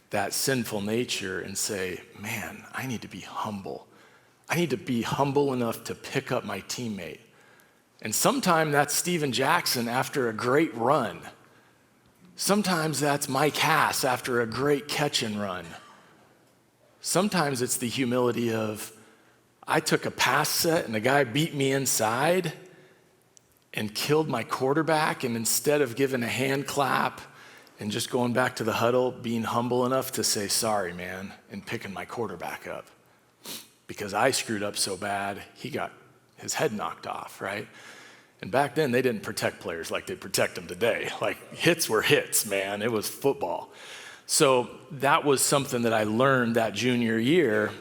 that sinful nature and say, man, I need to be humble. I need to be humble enough to pick up my teammate. And sometimes that's Steven Jackson after a great run. Sometimes that's Mike Hass after a great catch and run. Sometimes it's the humility of, I took a pass set and the guy beat me inside and killed my quarterback, and instead of giving a hand clap and just going back to the huddle, being humble enough to say, sorry, man, and picking my quarterback up. Because I screwed up so bad, he got his head knocked off, right? And back then, they didn't protect players like they protect them today. Like, hits were hits, man. It was football. So that was something that I learned that junior year.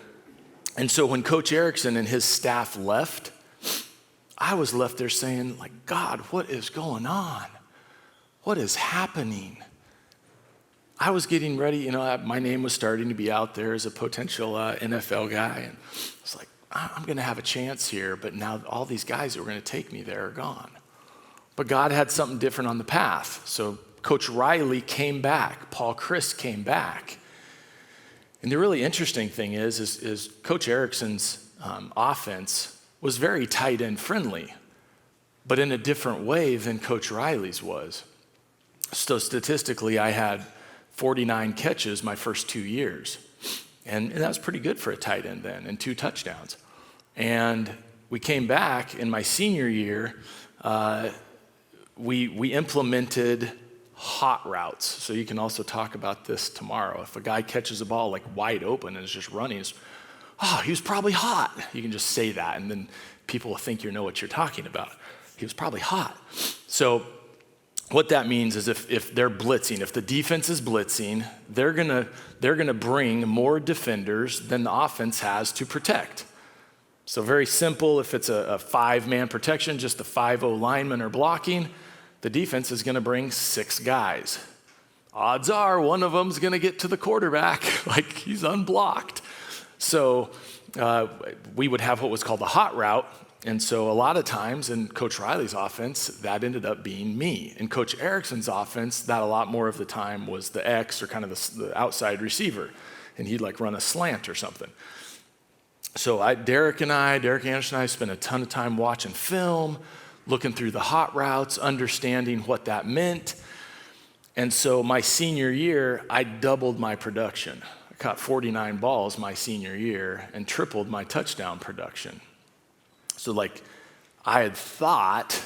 And so when Coach Erickson and his staff left, I was left there saying, like, God, what is going on? What is happening? I was getting ready, my name was starting to be out there as a potential NFL guy. And I was like, I'm going to have a chance here, but now all these guys that were going to take me there are gone. But God had something different on the path. So Coach Riley came back. Paul Chris came back. And the really interesting thing is Coach Erickson's offense was very tight end friendly, but in a different way than Coach Riley's was. So statistically, I had 49 catches my first 2 years. And that was pretty good for a tight end then, and 2 touchdowns. And we came back in my senior year, we implemented hot routes. So you can also talk about this tomorrow. If a guy catches a ball like wide open and is just running, he was probably hot. You can just say that, and then people will think you know what you're talking about. He was probably hot. So what that means is if they're blitzing, if the defense is blitzing, they're gonna bring more defenders than the offense has to protect. So very simple, if it's a 5-man protection, just the 5-0 linemen are blocking, the defense is gonna bring 6 guys. Odds are one of them's gonna get to the quarterback, like he's unblocked. So we would have what was called the hot route. And so a lot of times in Coach Riley's offense, that ended up being me. In Coach Erickson's offense, that a lot more of the time was the X, or kind of the outside receiver. And he'd like run a slant or something. So Derek Anderson and I spent a ton of time watching film, looking through the hot routes, understanding what that meant. And so my senior year, I doubled my production. I caught 49 balls my senior year and tripled my touchdown production. So I had thought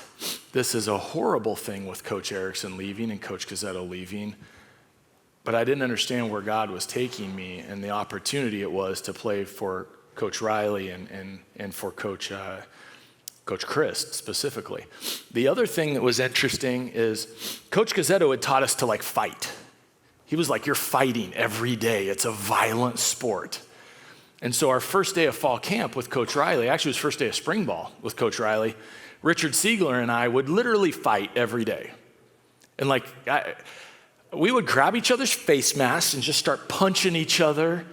this is a horrible thing with Coach Erickson leaving and Coach Cazzetto leaving, but I didn't understand where God was taking me and the opportunity it was to play for Coach Riley and for Coach Chris specifically. The other thing that was interesting is Coach Cazzetto had taught us to fight. He was like, you're fighting every day. It's a violent sport. And so our first day of fall camp with Coach Riley, actually it was first day of spring ball with Coach Riley, Richard Siegler and I would literally fight every day. And like, we would grab each other's face masks and just start punching each other.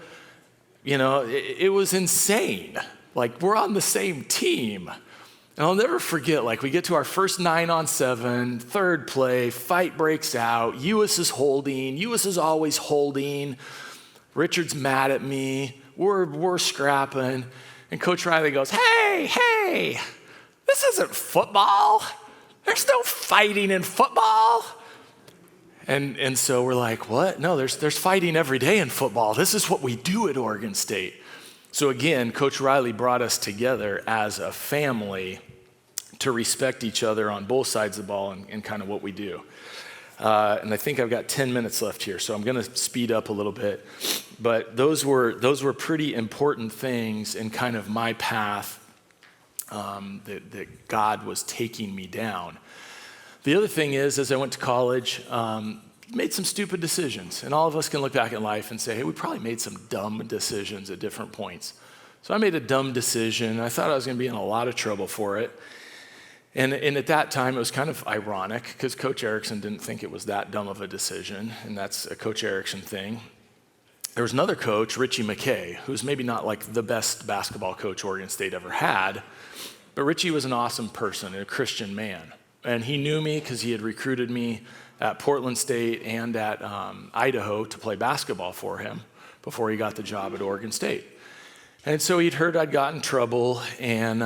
You know, it was insane. Like, we're on the same team. And I'll never forget, like, we get to our first 9-on-7, third play, fight breaks out. Euhus is holding. Euhus is always holding. Richard's mad at me. We're scrapping. And Coach Riley goes, hey, this isn't football. There's no fighting in football. And so we're like, what? No, there's fighting every day in football. This is what we do at Oregon State. So again, Coach Riley brought us together as a family to respect each other on both sides of the ball and kind of what we do. And I think I've got 10 minutes left here, so I'm going to speed up a little bit. But those were pretty important things in kind of my path that God was taking me down. The other thing is, as I went to college, made some stupid decisions. And all of us can look back in life and say, hey, we probably made some dumb decisions at different points. So I made a dumb decision. I thought I was going to be in a lot of trouble for it. And at that time, it was kind of ironic because Coach Erickson didn't think it was that dumb of a decision, and that's a Coach Erickson thing. There was another coach, Richie McKay, who's maybe not like the best basketball coach Oregon State ever had, but Richie was an awesome person, a Christian man. And he knew me because he had recruited me at Portland State and at Idaho to play basketball for him before he got the job at Oregon State. And so he'd heard I'd got in trouble and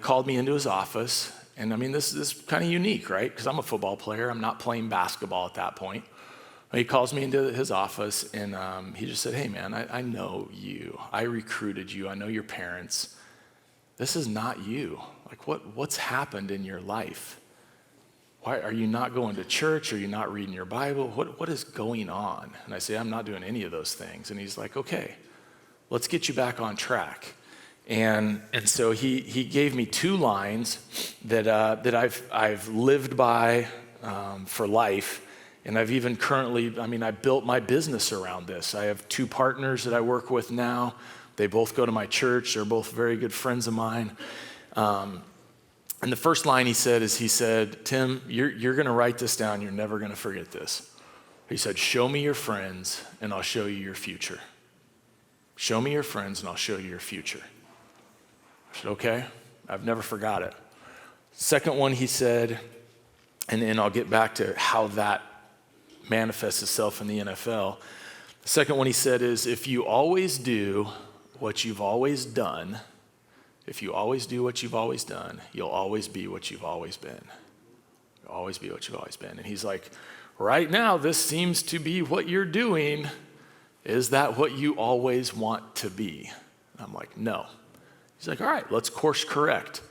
called me into his office. And I mean, this is kind of unique, right? Because I'm a football player. I'm not playing basketball at that point. He calls me into his office and he just said, hey man, I know you. I recruited you. I know your parents. This is not you. Like what's happened in your life? Why are you not going to church? Are you not reading your Bible? What is going on? And I say, I'm not doing any of those things. And he's like, okay, let's get you back on track. And so he gave me 2 lines that I've lived by for life. And I've even currently, I built my business around this. I have 2 partners that I work with now. They both go to my church. They're both very good friends of mine. And the first line he said, Tim, you're going to write this down. You're never going to forget this. He said, show me your friends and I'll show you your future. Show me your friends and I'll show you your future. I said, okay, I've never forgot it. Second one he said, and I'll get back to how that manifests itself in the NFL. The second one he said is, if you always do what you've always done, if you always do what you've always done, you'll always be what you've always been. You'll always be what you've always been. And he's like, right now, this seems to be what you're doing. Is that what you always want to be? And I'm like, no. He's like, all right, let's course correct.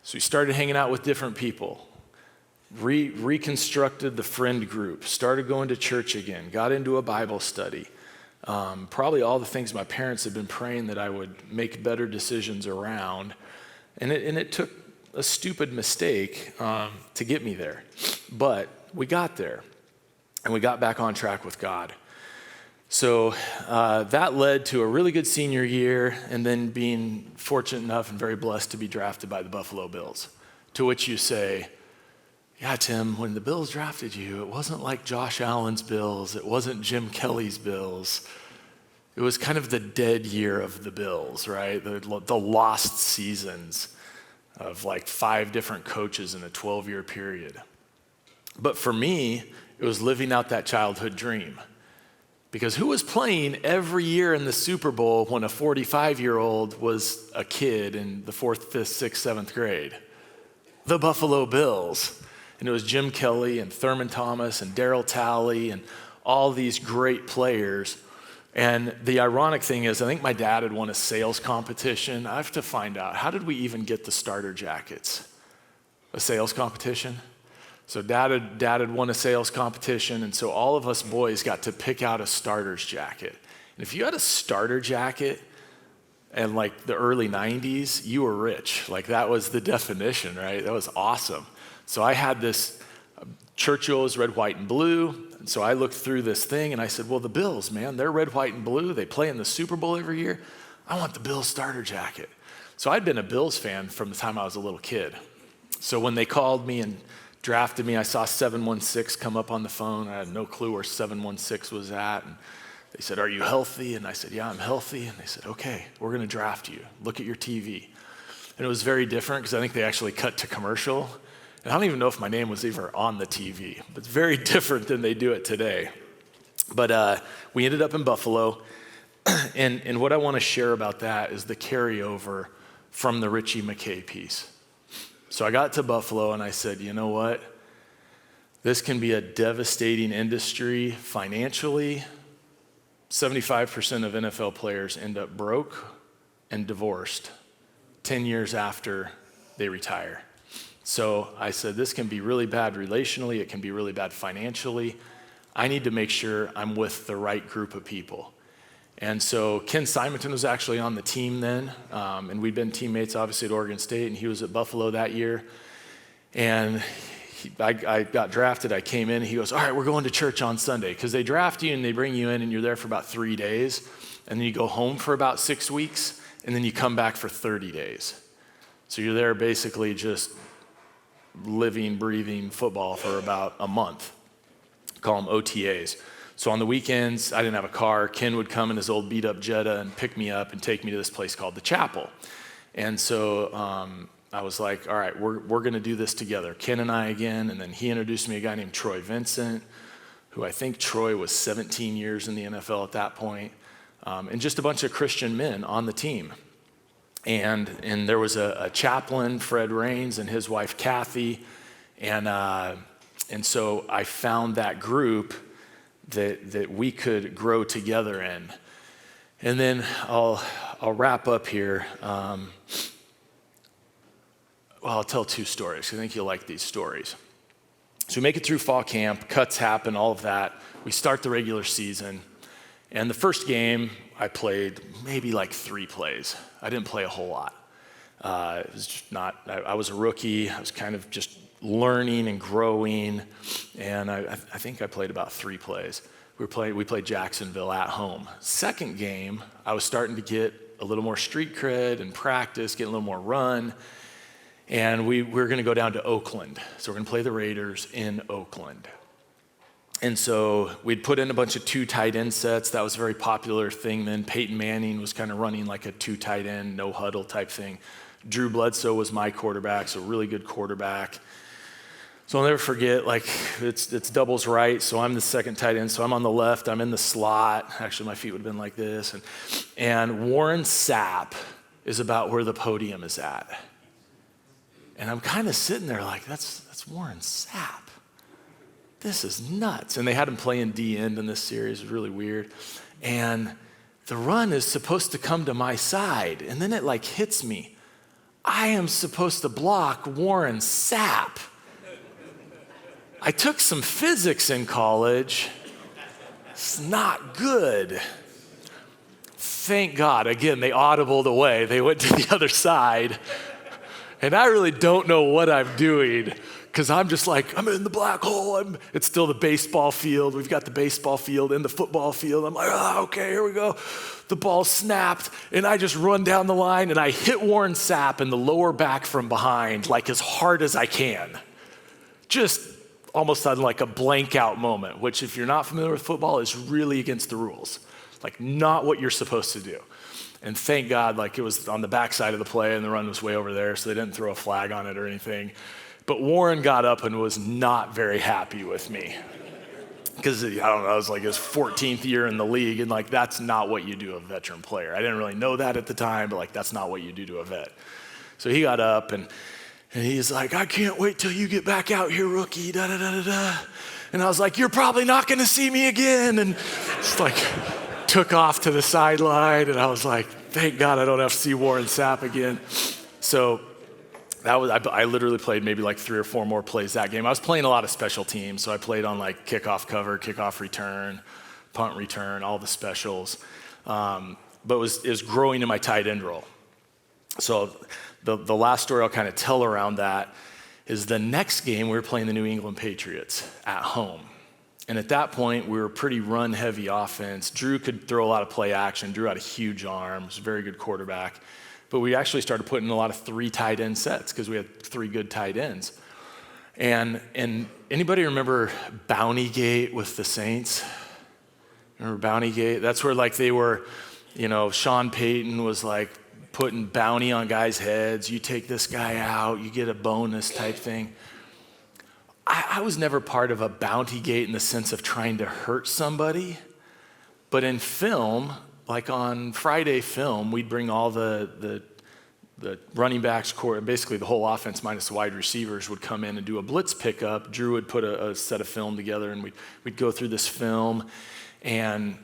So we started hanging out with different people, reconstructed the friend group, started going to church again, got into a Bible study. Probably all the things my parents had been praying that I would make better decisions around. And it took a stupid mistake to get me there. But we got there, and we got back on track with God. So that led to a really good senior year, and then being fortunate enough and very blessed to be drafted by the Buffalo Bills, to which you say, yeah, Tim, when the Bills drafted you, it wasn't like Josh Allen's Bills. It wasn't Jim Kelly's Bills. It was kind of the dead year of the Bills, right? The lost seasons of like 5 different coaches in a 12-year period. But for me, it was living out that childhood dream. Because who was playing every year in the Super Bowl when a 45-year-old was a kid in the 4th, 5th, 6th, 7th grade? The Buffalo Bills. And it was Jim Kelly and Thurman Thomas and Darryl Talley and all these great players. And the ironic thing is, I think my dad had won a sales competition. I have to find out, how did we even get the starter jackets? A sales competition? So dad had won a sales competition, and so all of us boys got to pick out a starter's jacket. And if you had a starter jacket in like the early 90s, you were rich. Like that was the definition, right? That was awesome. So I had this Churchill's red, white, and blue. And so I looked through this thing and I said, well, the Bills, man, they're red, white, and blue. They play in the Super Bowl every year. I want the Bills starter jacket. So I'd been a Bills fan from the time I was a little kid. So when they called me and drafted me, I saw 716 come up on the phone. I had no clue where 716 was at. And they said, are you healthy? And I said, yeah, I'm healthy. And they said, okay, we're going to draft you. Look at your TV. And it was very different because I think they actually cut to commercial. And I don't even know if my name was ever on the TV. But it's very different than they do it today. But we ended up in Buffalo. And what I want to share about that is the carryover from the Richie McKay piece. So I got to Buffalo and I said, you know what? This can be a devastating industry financially. 75% of NFL players end up broke and divorced 10 years after they retire. So I said, this can be really bad relationally. It can be really bad financially. I need to make sure I'm with the right group of people. And so Ken Simonton was actually on the team then, and we'd been teammates obviously at Oregon State, and he was at Buffalo that year. And I got drafted, I came in, and he goes, all right, we're going to church on Sunday, because they draft you and they bring you in and you're there for about 3 days, and then you go home for about 6 weeks, and then you come back for 30 days. So you're there basically just living, breathing football for about a month. Call them OTAs. So on the weekends, I didn't have a car. Ken would come in his old beat-up Jetta and pick me up and take me to this place called the Chapel. And so I was like, all right, we're going to do this together. Ken and I again, and then he introduced me to a guy named Troy Vincent, who I think Troy was 17 years in the NFL at that point, and just a bunch of Christian men on the team. And there was a chaplain, Fred Raines, and his wife, Kathy. And so I found that group that we could grow together in. And then I'll wrap up here. Well, I'll tell 2 stories. I think you'll like these stories. So we make it through fall camp, cuts happen, all of that. We start the regular season. And the first game, I played maybe like 3 plays. I didn't play a whole lot. It was just not, I was a rookie. I was kind of just learning and growing. And I think I played about 3 plays. We played Jacksonville at home. Second game, I was starting to get a little more street cred and practice, get a little more run. And we were going to go down to Oakland. So we're going to play the Raiders in Oakland. And so we'd put in a bunch of 2 tight end sets. That was a very popular thing then. Peyton Manning was kind of running like a 2 tight end, no huddle type thing. Drew Bledsoe was my quarterback, so really good quarterback. So I'll never forget, like, it's doubles right, so I'm the second tight end, so I'm on the left, I'm in the slot. Actually, my feet would have been like this. And Warren Sapp is about where the podium is at. And I'm kind of sitting there like, that's Warren Sapp. This is nuts. And they had him playing D-end in this series. It was really weird. And the run is supposed to come to my side. And then it like hits me. I am supposed to block Warren Sapp. I took some physics in college. It's not good. Thank God. Again, they audibled away. They went to the other side. And I really don't know what I'm doing. Because I'm just like, I'm in the black hole. It's still the baseball field. We've got the baseball field and the football field. I'm like, oh, okay, here we go. The ball snapped, and I just run down the line, and I hit Warren Sapp in the lower back from behind, like as hard as I can. Just almost on like a blank out moment, which if you're not familiar with football is really against the rules. Like not what you're supposed to do. And thank God, like it was on the backside of the play, and the run was way over there, so they didn't throw a flag on it or anything. But Warren got up and was not very happy with me. Because, I don't know, it was like his 14th year in the league, and like that's not what you do to a veteran player. I didn't really know that at the time, but like that's not what you do to a vet. So he got up and he's like, I can't wait till you get back out here, rookie, da-da-da-da-da. And I was like, you're probably not going to see me again. And just like took off to the sideline, and I was like, thank God I don't have to see Warren Sapp again. So I literally played maybe like 3 or 4 more plays that game. I was playing a lot of special teams, so I played on like kickoff cover, kickoff return, punt return, all the specials. But it was growing in my tight end role. So the last story I'll kind of tell around that is the next game we were playing the New England Patriots at home. And at that point, we were a pretty run-heavy offense. Drew could throw a lot of play action. Drew had a huge arm, was a very good quarterback. But we actually started putting a lot of 3 tight end sets because we had 3 good tight ends. And anybody remember Bountygate with the Saints? Remember Bountygate? That's where like they were, Sean Payton was like putting bounty on guys' heads. You take this guy out, you get a bonus type thing. I was never part of a Bountygate in the sense of trying to hurt somebody. But in film, like on Friday film, we'd bring all the running backs, basically the whole offense minus the wide receivers would come in and do a blitz pickup. Drew would put a set of film together, and we'd go through this film. And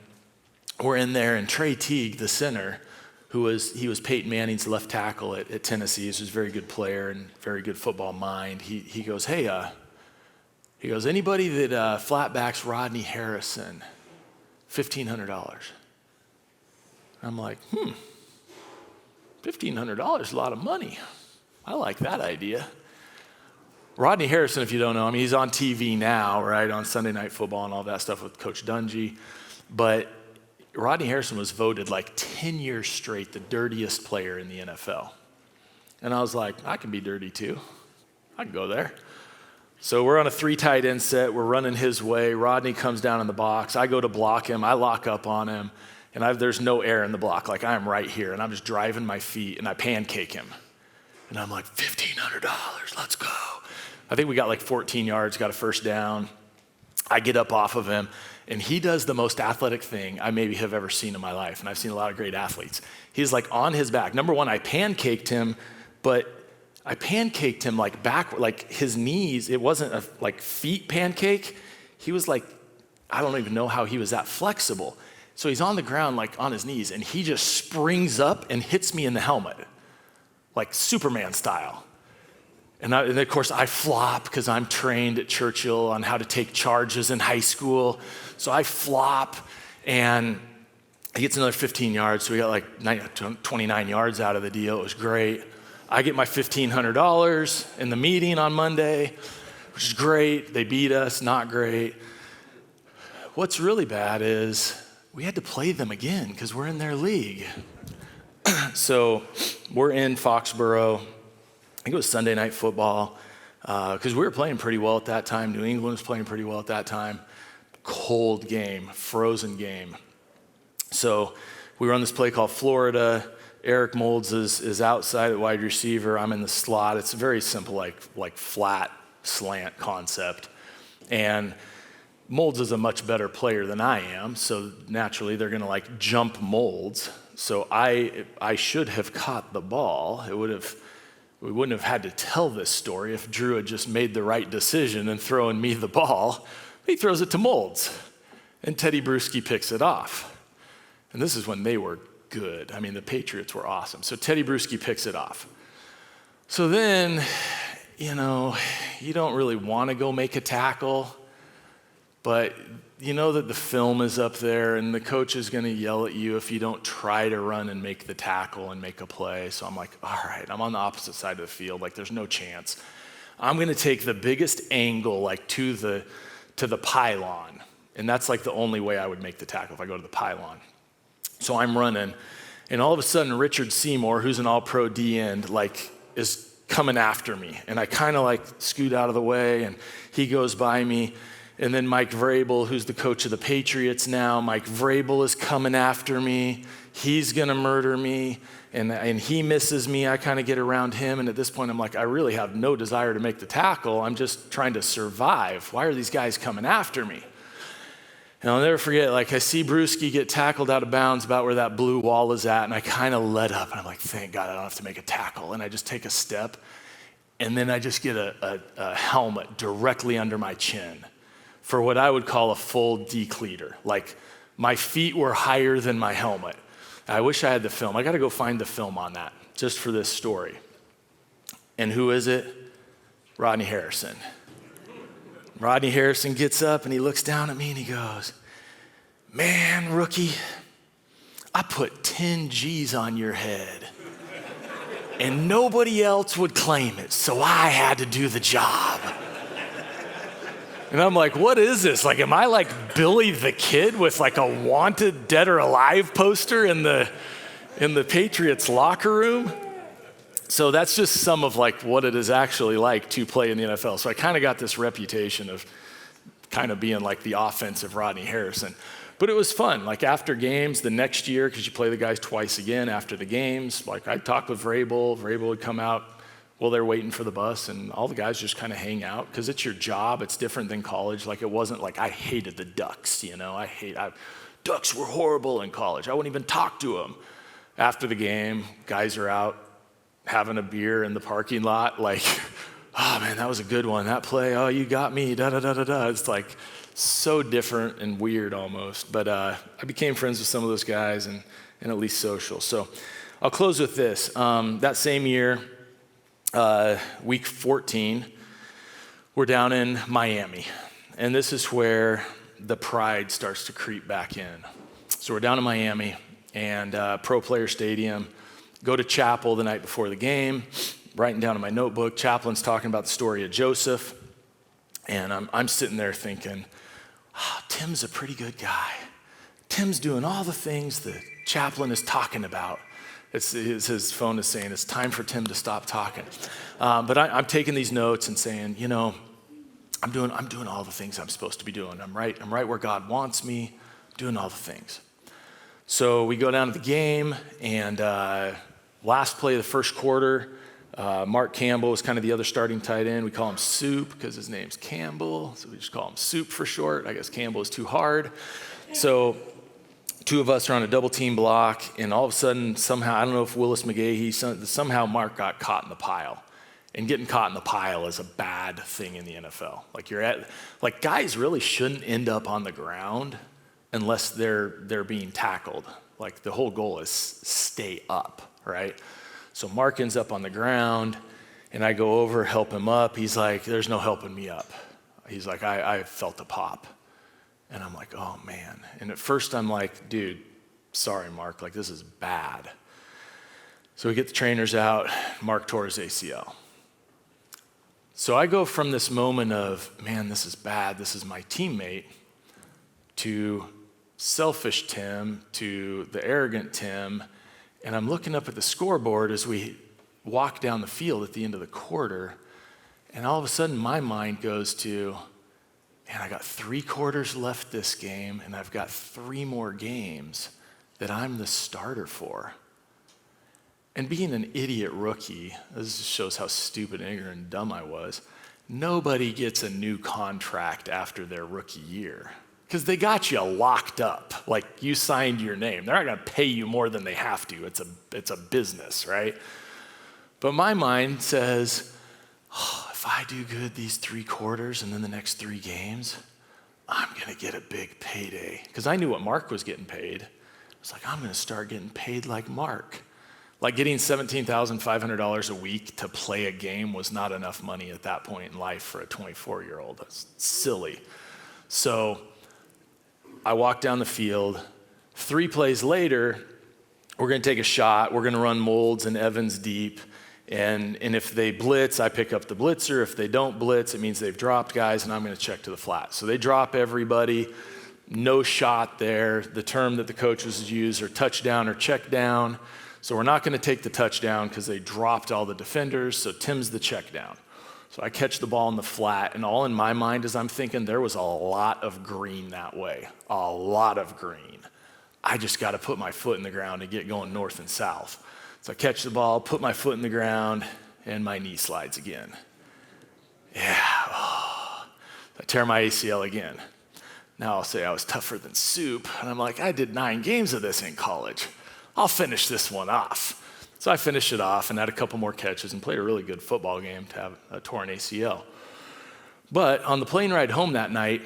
we're in there, and Trey Teague, the center, he was Peyton Manning's left tackle at Tennessee. He was a very good player and very good football mind. He goes, hey, anybody that flatbacks Rodney Harrison, $1,500. I'm like, $1,500 is a lot of money. I like that idea. Rodney Harrison, if you don't know him, he's on TV now, right, on Sunday Night Football and all that stuff with Coach Dungy. But Rodney Harrison was voted like 10 years straight the dirtiest player in the NFL. And I was like, I can be dirty too. I can go there. So we're on a 3 tight end set. We're running his way. Rodney comes down in the box. I go to block him. I lock up on him. And there's no air in the block. Like, I'm right here. And I'm just driving my feet, and I pancake him. And I'm like, $1,500, let's go. I think we got like 14 yards, got a first down. I get up off of him, and he does the most athletic thing I maybe have ever seen in my life. And I've seen a lot of great athletes. He's like on his back. Number one, I pancaked him, but I pancaked him like back, like his knees. It wasn't a like feet pancake. He was like, I don't even know how he was that flexible. So he's on the ground, like on his knees, and he just springs up and hits me in the helmet, like Superman style. And of course, I flop because I'm trained at Churchill on how to take charges in high school. So I flop, and he gets another 15 yards. So we got like 29 yards out of the deal. It was great. I get my $1,500 in the meeting on Monday, which is great. They beat us, not great. What's really bad is we had to play them again because we're in their league. So we're in Foxborough. I think it was Sunday Night Football because we were playing pretty well at that time. New England was playing pretty well at that time. Cold game, frozen game. So we run this play called Florida. Eric Moulds is outside at wide receiver. I'm in the slot. It's a very simple, like flat slant concept. And Moulds is a much better player than I am, so naturally they're going to like jump Moulds. So I should have caught the ball. We wouldn't have had to tell this story if Drew had just made the right decision and throwing me the ball. He throws it to Moulds, and Teddy Bruschi picks it off. And this is when they were good. I mean, the Patriots were awesome. So Teddy Bruschi picks it off. So then, you don't really want to go make a tackle, but you know that the film is up there and the coach is going to yell at you if you don't try to run and make the tackle and make a play. So I'm like, all right, I'm on the opposite side of the field. Like, there's no chance. I'm going to take the biggest angle, like to the pylon. And that's like the only way I would make the tackle, if I go to the pylon. So I'm running, and all of a sudden Richard Seymour, who's an all-pro D-end, like is coming after me. And I kind of like scoot out of the way, and he goes by me. And then Mike Vrabel, who's the coach of the Patriots now, Mike Vrabel is coming after me. He's going to murder me. And he misses me. I kind of get around him. And at this point, I'm like, I really have no desire to make the tackle. I'm just trying to survive. Why are these guys coming after me? And I'll never forget, like, I see Bruschi get tackled out of bounds about where that blue wall is at. And I kind of let up. And I'm like, thank God I don't have to make a tackle. And I just take a step. And then I just get a helmet directly under my chin for what I would call a full decleater. Like, my feet were higher than my helmet. I wish I had the film. I got to go find the film on that just for this story. And who is it? Rodney Harrison. Rodney Harrison gets up and he looks down at me and he goes, man, rookie, I put 10 G's on your head and nobody else would claim it, so I had to do the job. And I'm like, what is this? Like, am I like Billy the Kid with like a wanted dead or alive poster in the Patriots locker room? So that's just some of like what it is actually like to play in the NFL. So I kind of got this reputation of kind of being like the offensive Rodney Harrison. But it was fun. Like after games, the next year, because you play the guys twice again after the games, like I'd talk with Vrabel. Vrabel would come out while they're waiting for the bus, and all the guys just kind of hang out because it's your job. It's different than college. Like it wasn't like I hated the Ducks, you know. Ducks were horrible in college. I wouldn't even talk to them. After the game, guys are out having a beer in the parking lot, like, oh man, that was a good one. That play, oh, you got me, da-da-da-da-da. It's like so different and weird almost. But I became friends with some of those guys and at least social. So I'll close with this. That same year, week 14, we're down in Miami. And this is where the pride starts to creep back in. So we're down in Miami and Pro Player Stadium. Go to chapel the night before the game, writing down in my notebook, chaplain's talking about the story of Joseph, and I'm sitting there thinking, oh, Tim's a pretty good guy. Tim's doing all the things the chaplain is talking about. His phone is saying it's time for Tim to stop talking. But I'm taking these notes and saying, you know, I'm doing all the things I'm supposed to be doing. I'm right where God wants me, doing all the things. So we go down to the game, and last play of the first quarter, Mark Campbell was kind of the other starting tight end. We call him Soup because his name's Campbell, so we just call him Soup for short. I guess Campbell is too hard. So two of us are on a double team block, and all of a sudden, somehow, I don't know if Willis McGahee, somehow Mark got caught in the pile. And getting caught in the pile is a bad thing in the NFL. Like guys really shouldn't end up on the ground unless they're being tackled. Like the whole goal is stay up, right? So Mark ends up on the ground, and I go over, help him up. He's like, there's no helping me up. He's like, I felt a pop. And I'm like, oh man. And at first I'm like, dude, sorry, Mark, like this is bad. So we get the trainers out, Mark tore his ACL. So I go from this moment of, man, this is bad, this is my teammate, to selfish Tim, to the arrogant Tim, and I'm looking up at the scoreboard as we walk down the field at the end of the quarter, and all of a sudden my mind goes to, man, I got 3 quarters left this game, and I've got 3 more games that I'm the starter for. And being an idiot rookie, this shows how stupid, ignorant, and dumb I was, nobody gets a new contract after their rookie year. Because they got you locked up, like you signed your name. They're not gonna pay you more than they have to. It's a business, right? But my mind says, oh, if I do good these 3 quarters and then the next 3 games, I'm gonna get a big payday. Because I knew what Mark was getting paid. I was like, I'm gonna start getting paid like Mark. Like getting $17,500 a week to play a game was not enough money at that point in life for a 24-year-old. That's silly. So I walk down the field. 3 plays later, we're gonna take a shot. We're gonna run Molds and Evans deep. And if they blitz, I pick up the blitzer. If they don't blitz, it means they've dropped guys, and I'm gonna check to the flat. So they drop everybody, no shot there. The term that the coaches use are touchdown or check down. So we're not gonna take the touchdown because they dropped all the defenders, so Tim's the check down. So I catch the ball in the flat, and all in my mind is I'm thinking there was a lot of green that way, a lot of green. I just gotta put my foot in the ground and get going north and south. So I catch the ball, put my foot in the ground, and my knee slides again. Yeah, I tear my ACL again. Now I'll say I was tougher than Soup, and I'm like, I did 9 games of this in college. I'll finish this one off. So I finished it off and had a couple more catches and played a really good football game to have a torn ACL. But on the plane ride home that night,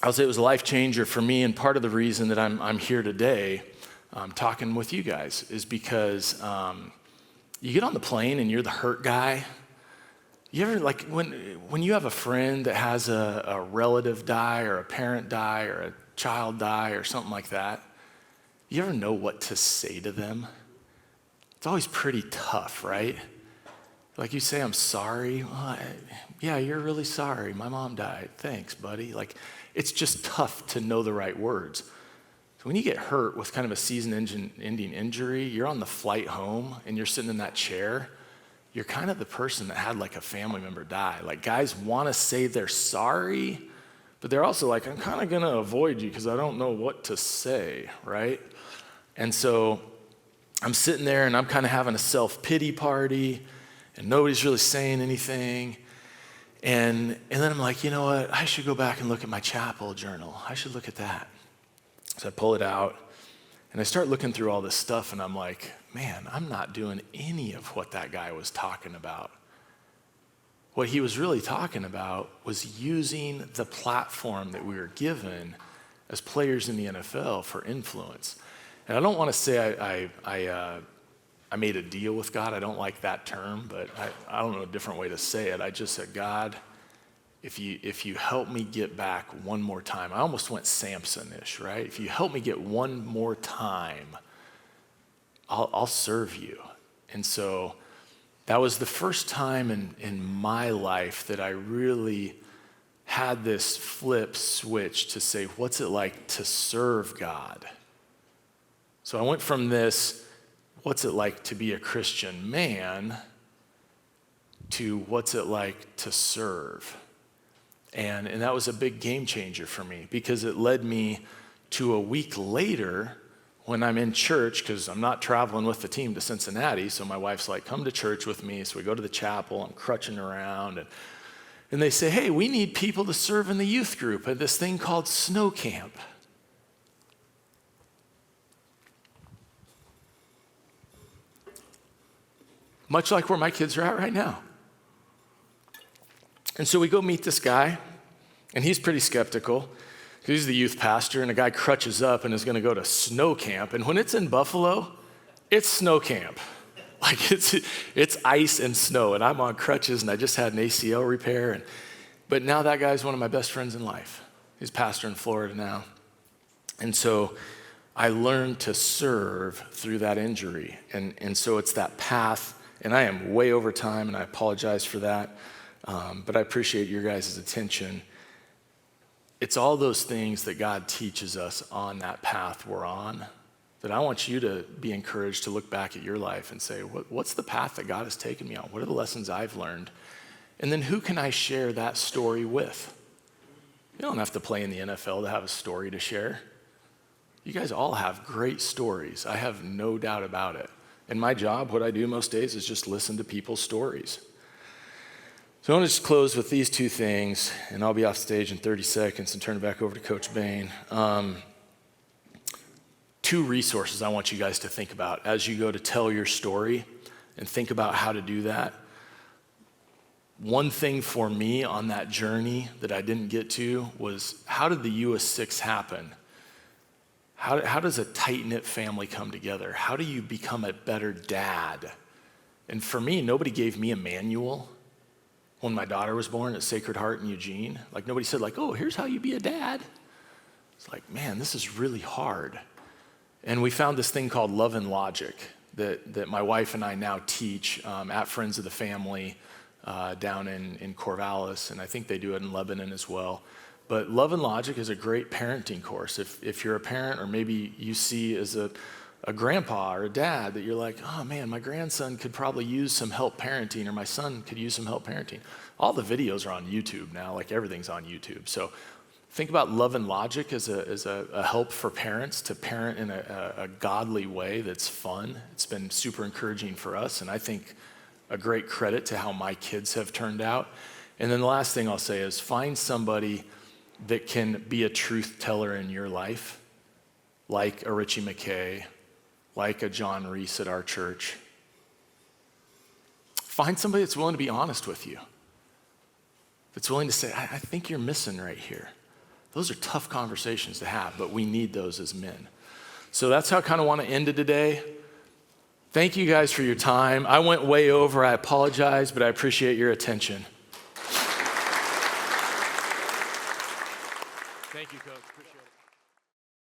I'll say it was a life changer for me, and part of the reason that I'm here today talking with you guys is because you get on the plane and you're the hurt guy. You ever, like, when you have a friend that has a relative die or a parent die or a child die or something like that, you ever know what to say to them? It's always pretty tough, right? Like you say, I'm sorry. Well, yeah, you're really sorry. My mom died. Thanks, buddy. Like, it's just tough to know the right words. So when you get hurt with kind of a season-ending injury, you're on the flight home and you're sitting in that chair, you're kind of the person that had like a family member die. Like, guys want to say they're sorry, but they're also like, I'm kind of going to avoid you because I don't know what to say, right? And so I'm sitting there and I'm kind of having a self-pity party, and nobody's really saying anything. And then I'm like, you know what? I should go back and look at my chapel journal. I should look at that. So I pull it out, and I start looking through all this stuff, and I'm like, man, I'm not doing any of what that guy was talking about. What he was really talking about was using the platform that we were given as players in the NFL for influence. And I don't want to say I made a deal with God. I don't like that term, but I don't know a different way to say it. I just said, God, if you help me get back one more time, I almost went Samson-ish, right? If you help me get one more time, I'll serve you. And so that was the first time in my life that I really had this flip switch to say, what's it like to serve God? So I went from this, what's it like to be a Christian man, to what's it like to serve? And that was a big game changer for me, because it led me to a week later when I'm in church, because I'm not traveling with the team to Cincinnati, so my wife's like, come to church with me. So we go to the chapel, I'm crutching around, and they say, hey, we need people to serve in the youth group at this thing called snow camp. Much like where my kids are at right now. And so we go meet this guy, and he's pretty skeptical. He's the youth pastor, and a guy crutches up and is going to go to snow camp. And when it's in Buffalo, it's snow camp. Like it's ice and snow, and I'm on crutches, and I just had an ACL repair. But now that guy's one of my best friends in life. He's pastor in Florida now. And so I learned to serve through that injury. And so it's that path, and I am way over time, and I apologize for that. But I appreciate your guys' attention. It's all those things that God teaches us on that path we're on that I want you to be encouraged to look back at your life and say, what's the path that God has taken me on? What are the lessons I've learned? And then who can I share that story with? You don't have to play in the NFL to have a story to share. You guys all have great stories. I have no doubt about it. And my job, what I do most days, is just listen to people's stories. So I want to just close with these two things, and I'll be off stage in 30 seconds and turn it back over to Coach Bain. Two resources I want you guys to think about as you go to tell your story and think about how to do that. One thing for me on that journey that I didn't get to was, how did the Euhus 6 happen? How does a tight-knit family come together? How do you become a better dad? And for me, nobody gave me a manual. When my daughter was born at Sacred Heart in Eugene, like nobody said like, oh, here's how you be a dad. It's like, man, this is really hard. And we found this thing called Love and Logic that my wife and I now teach at Friends of the Family down in Corvallis, and I think they do it in Lebanon as well. But Love and Logic is a great parenting course. If you're a parent, or maybe you see as a grandpa or a dad that you're like, oh man, my grandson could probably use some help parenting, or my son could use some help parenting. All the videos are on YouTube now, like everything's on YouTube. So think about Love and Logic as a help for parents to parent in a godly way that's fun. It's been super encouraging for us, and I think a great credit to how my kids have turned out. And then the last thing I'll say is find somebody that can be a truth teller in your life, like a Richie McKay, like a John Reese at our church. Find somebody that's willing to be honest with you, that's willing to say, I think you're missing right here. Those are tough conversations to have, but we need those as men. So that's how I kind of want to end it today. Thank you guys for your time. I went way over. I apologize, but I appreciate your attention. Thank you, Coach. Appreciate it.